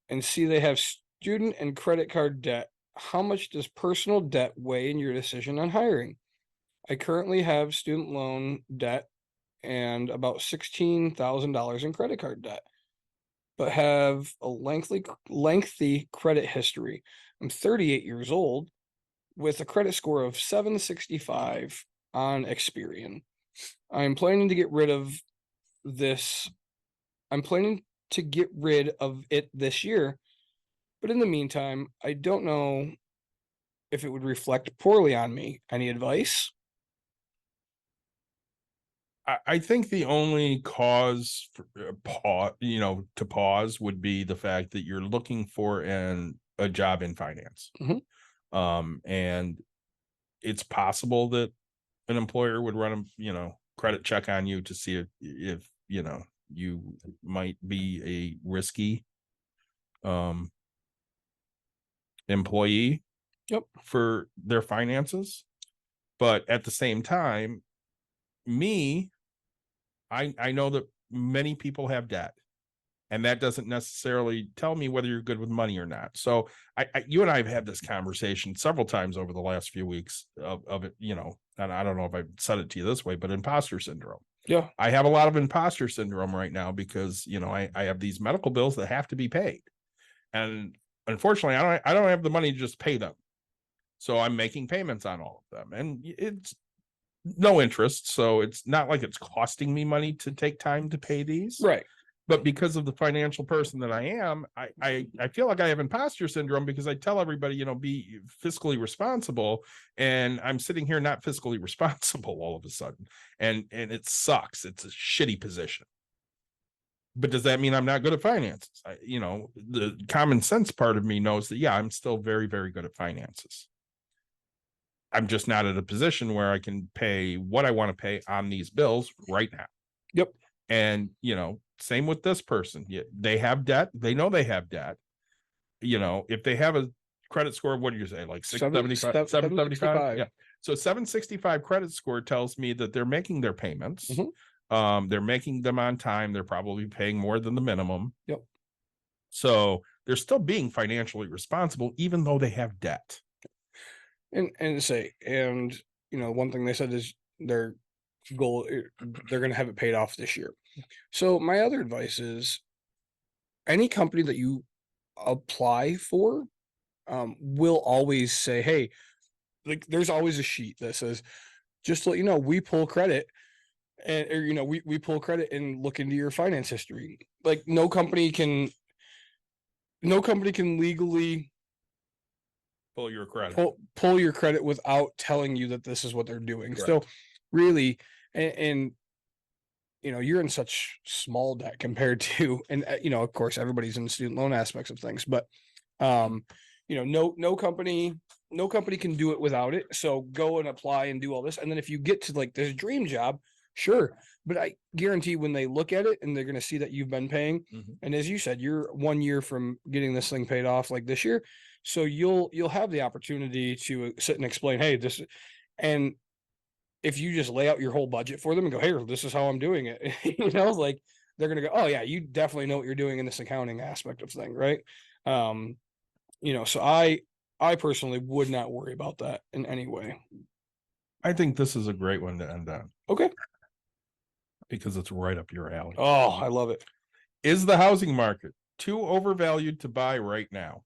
and see they have student and credit card debt, how much does personal debt weigh in your decision on hiring? I currently have student loan debt and about $16,000 in credit card debt, but have a lengthy credit history. I'm 38 years old with a credit score of 765 on Experian. I'm planning to get rid of this. I'm planning to get rid of it this year, but in the meantime, I don't know if it would reflect poorly on me. Any advice? I think the only cause for to pause would be the fact that you're looking for a job in finance. Mhm. And it's possible that an employer would run a credit check on you to see if you might be a risky employee for their finances. But at the same time, I know that many people have debt, And that doesn't necessarily tell me whether you're good with money or not. So you and I have had this conversation several times over the last few weeks of it, you know, and I don't know if I've said it to you this way, but imposter syndrome. Yeah. I have a lot of imposter syndrome right now because, you know, I have these medical bills that have to be paid. And unfortunately, I don't have the money to just pay them. So I'm making payments on all of them, and it's no interest. So it's not like it's costing me money to take time to pay these. Right. But because of the financial person that I am, I feel like I have imposter syndrome because I tell everybody, you know, be fiscally responsible. And I'm sitting here not fiscally responsible all of a sudden. And it sucks. It's a shitty position. But does that mean I'm not good at finances? You know, the common sense part of me knows that, yeah, I'm still very, very good at finances. I'm just not at a position where I can pay what I want to pay on these bills right now. Yep. And, you know, same with this person. They have debt. They know they have debt. You know, if they have a credit score of, what do you say, like 675, 775? Yeah. So 765 credit score tells me that they're making their payments. They're making them on time. They're probably paying more than the minimum. Yep. So they're still being financially responsible, even though they have debt. And you know, one thing they said is their goal, they're going to have it paid off this year. So my other advice is any company that you apply for will always say, hey, like there's always a sheet that says, just to let you know, we pull credit. And or, you know, we pull credit and look into your finance history. Like no company can legally Pull your credit. pull your credit without telling you that this is what they're doing. Correct. So really, and you know, you're in such small debt compared to, and you know, of course, everybody's in the student loan aspects of things, but you know, no company can do it without it. So go and apply and do all this, and then if you get to like this dream job, sure. But I guarantee when they look at it and they're going to see that you've been paying, and as you said, you're 1 year from getting this thing paid off, like this year. So you'll have the opportunity to sit and explain, hey, this, and if you just lay out your whole budget for them and go, hey, this is how I'm doing it, you know, like they're going to go, oh yeah, you definitely know what you're doing in this accounting aspect of thing. Right. You know, so I personally would not worry about that in any way. I think this is a great one to end on. Okay. Because it's right up your alley. Oh, I love it. Is the housing market too overvalued to buy right now?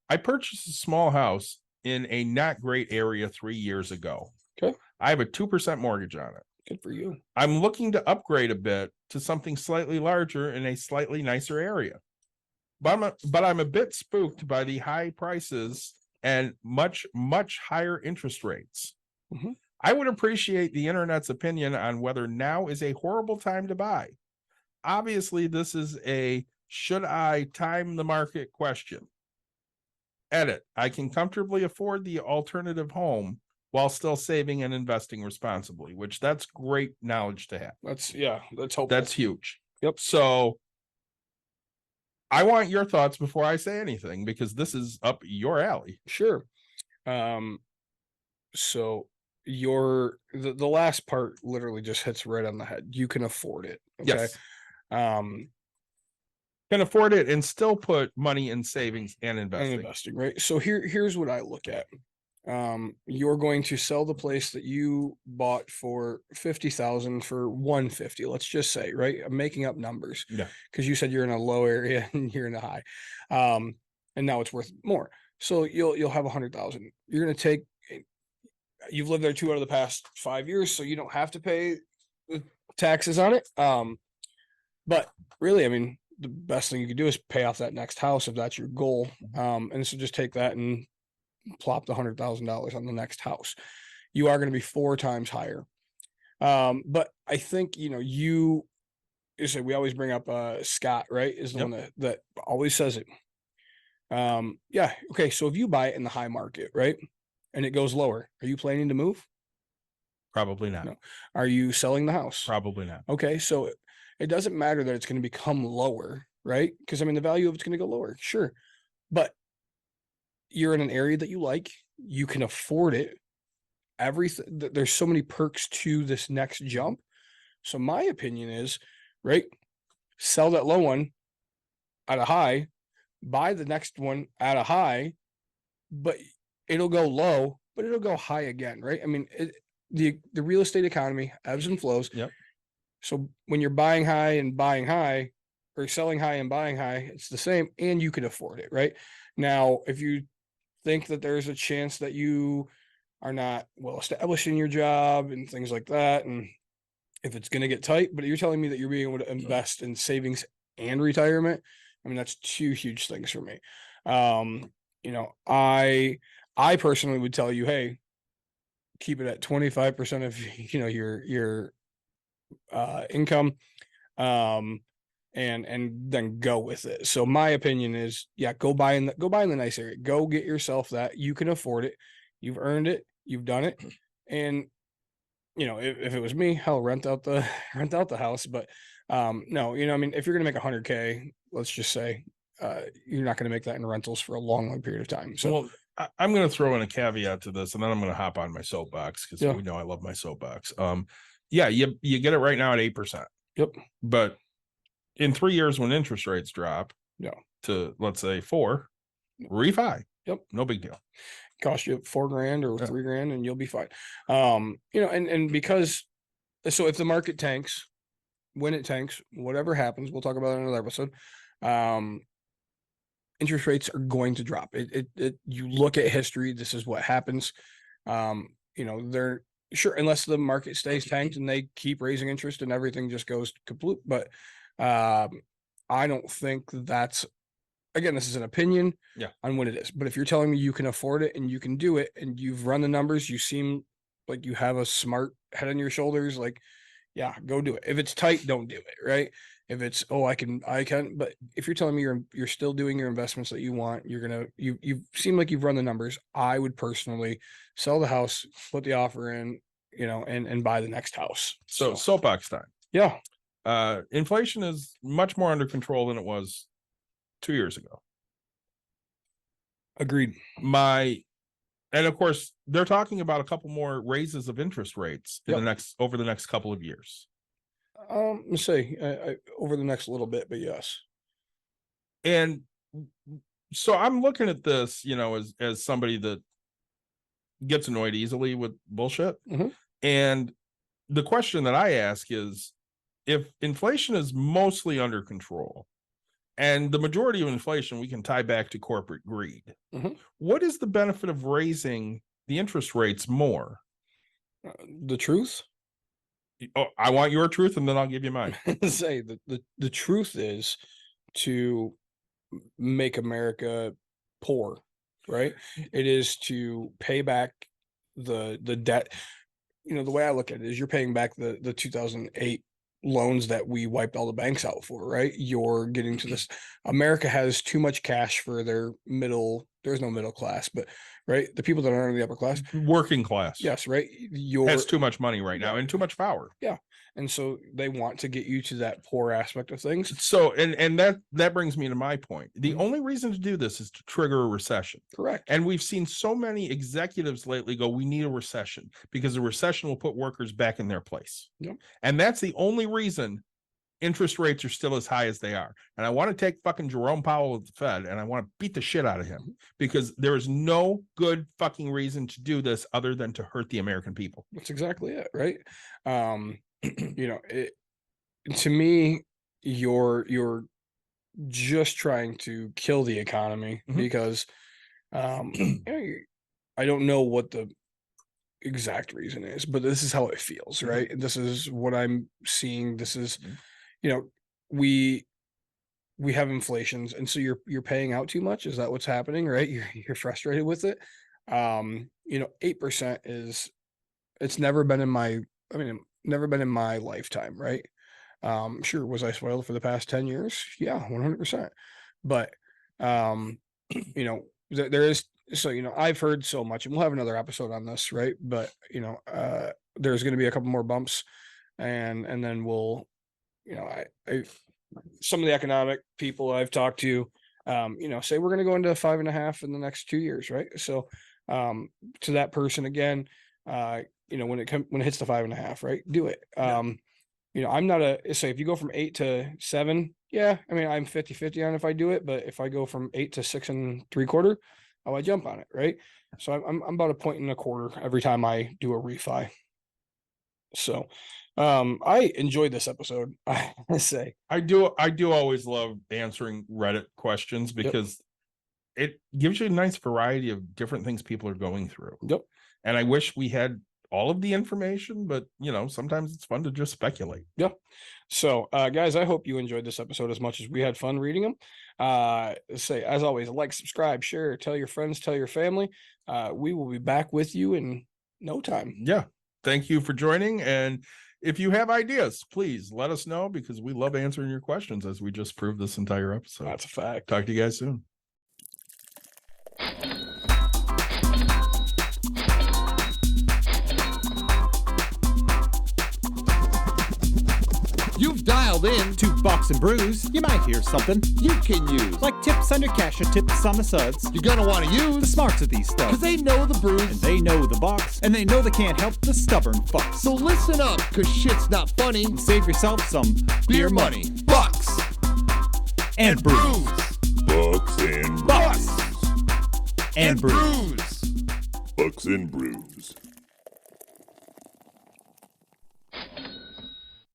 I purchased a small house in a not great area 3 years ago. Okay. I have a 2% mortgage on it. Good for you. I'm looking to upgrade a bit to something slightly larger in a slightly nicer area. But I'm a bit spooked by the high prices and much, much higher interest rates. I would appreciate the internet's opinion on whether now is a horrible time to buy. Obviously, this is a should I time the market question. Edit. I can comfortably afford the alternative home while still saving and investing responsibly, which that's great knowledge to have. That's helpful. That's huge. Yep. So I want your thoughts before I say anything, because this is up your alley. Sure. So the last part literally just hits right on the head. You can afford it. Okay. Yes. Can afford it and still put money in savings and investing. Right. So here's what I look at. You're going to sell the place that you bought for 50,000 for 150. Let's just say, right? I'm making up numbers. Yeah. Because you said you're in a low area and you're in a high, and now it's worth more. So you'll have 100,000. You're going to take. You've lived there 2 out of the past 5 years, so you don't have to pay the taxes on it. But really, I mean, the best thing you could do is pay off that next house if that's your goal. And so just take that and plop the $100,000 on the next house. You are going to be 4 times higher. But I think, you know, you say we always bring up Scott, right? Is the one that always says it. Yeah. Okay. So if you buy it in the high market, right, and it goes lower, are you planning to move? Probably not. No. Are you selling the house? Probably not. Okay. So it doesn't matter that it's going to become lower, right? Because I mean, the value of it's going to go lower, sure, but you're in an area that you like, you can afford it. Everything, there's so many perks to this next jump. So my opinion is, right, sell that low one, at a high, buy the next one at a high, but it'll go low, but it'll go high again, right? I mean, the real estate economy ebbs and flows. Yep. So when you're buying high and buying high, or selling high and buying high, it's the same, and you can afford it, right? Now, if you think that there's a chance that you are not well established in your job and things like that, and if it's going to get tight, but you're telling me that you're being able to invest in savings and retirement, I mean, that's two huge things for me. You know, I personally would tell you, hey, keep it at 25% of your income, and then go with it. So my opinion is, yeah, go buy in the nice area. Go get yourself that. You can afford it. You've earned it. You've done it. And you know, if it was me, hell, rent out the house. But no, you know, I mean, if you're gonna make 100K, let's just say, you're not gonna make that in rentals for a long period of time. So Well, I'm going to throw in a caveat to this, and then I'm going to hop on my soapbox because Yeah. we know I love my soapbox. Yeah, you get it right now at 8%. Yep. But in 3 years, when interest rates drop, Yeah. to let's say 4, refi. Yep. No big deal. Cost you $4,000 or Yeah. $3,000 and you'll be fine. You know, and because, so if the market tanks, when it tanks, whatever happens, we'll talk about it in another episode. Interest rates are going to drop. You look at history, this is what happens. You know, they're sure, unless the market stays tanked and they keep raising interest and everything just goes kaput. But I don't think that's, again, this is an opinion on what it is. But if you're telling me you can afford it and you can do it and you've run the numbers, you seem like you have a smart head on your shoulders, like, yeah, go do it. If it's tight, don't do it, right? If it's, oh, I can, but if you're telling me you're still doing your investments that you want, you seem like you've run the numbers. I would personally sell the house, put the offer in, you know, and buy the next house. So soapbox time. Yeah, Inflation is much more under control than it was 2 years ago. agreed. And of course, they're talking about a couple more raises of interest rates in over the next couple of years. Let's say over the next little bit, but yes. And so I'm looking at this, you know, as somebody that gets annoyed easily with bullshit. Mhm. And the question that I ask is, if inflation is mostly under control, and the majority of inflation we can tie back to corporate greed, Mhm. what is the benefit of raising the interest rates more? The truth. Oh, I want your truth, and then I'll give you mine. Say the truth is to make America poor, right? It is to pay back the debt. You know, the way I look at it is you're paying back the 2008 loans that we wiped all the banks out for, right? You're getting to this. America has too much cash for their middle. There's no middle class, but right, the people that aren't in the upper class, Working class, yes, right. has too much money right now and too much power. And so they want to get you to that poor aspect of things. So, and that brings me to my point. The Mhm. only reason to do this is to trigger a recession. Correct. And we've seen so many executives lately go, we need a recession because a recession will put workers back in their place. Yep. And that's the only reason interest rates are still as high as they are. And I want to take fucking Jerome Powell at the Fed and I want to beat the shit out of him because there is no good fucking reason to do this other than to hurt the American people. That's exactly it, right? You know, to me, you're just trying to kill the economy Mhm. because you know, I don't know what the exact reason is, but this is how it feels, Mhm. right? This is what I'm seeing. This is, Mhm. you know, we have inflations, and so you're paying out too much. Is that what's happening, right? You're frustrated with it. You know, 8% is, it's never been in my, I mean, never been in my lifetime, right? Sure, was I spoiled for the past 10 years? Yeah, 100%. But you know, there is, so you know, I've heard so much, and we'll have another episode on this, right? But you know, there's going to be a couple more bumps, and then we'll, you know, I some of the economic people I've talked to, you know, say we're going to go into 5.5 in the next 2 years, right? So, to that person again, you know, when it hits the 5.5, right, do it. You know, I'm not say if you go from 8 to 7, Yeah, I mean, I'm 50-50 on if I do it, but if I go from 8 to 6 3/4, oh, I jump on it, right? So I'm about 1.25 every time I do a refi. So, I enjoyed this episode. I say, I do always love answering Reddit questions because it gives you a nice variety of different things people are going through. yep. And I wish we had all of the information, but sometimes it's fun to just speculate. So, guys, I hope you enjoyed this episode as much as we had fun reading them. Say, as always, like, subscribe, share, tell your friends, tell your family. We will be back with you in no time. Yeah. Thank you for joining. And if you have ideas, please let us know because we love answering your questions as we just proved this entire episode. That's a fact. Talk to you guys soon. You've dialed in. To Bucks and Brews, you might hear something You can use. like tips on your cash or tips on the suds. You're gonna want to The use. smarts of these Because stuff. they know the brews. And they know the Bucks, and they know they can't help the stubborn fucks. So listen up, because shit's not funny. Save yourself some Beer money. Bucks. and brews. Bucks and Bucks brews. and brews. Brews. Bucks and brews.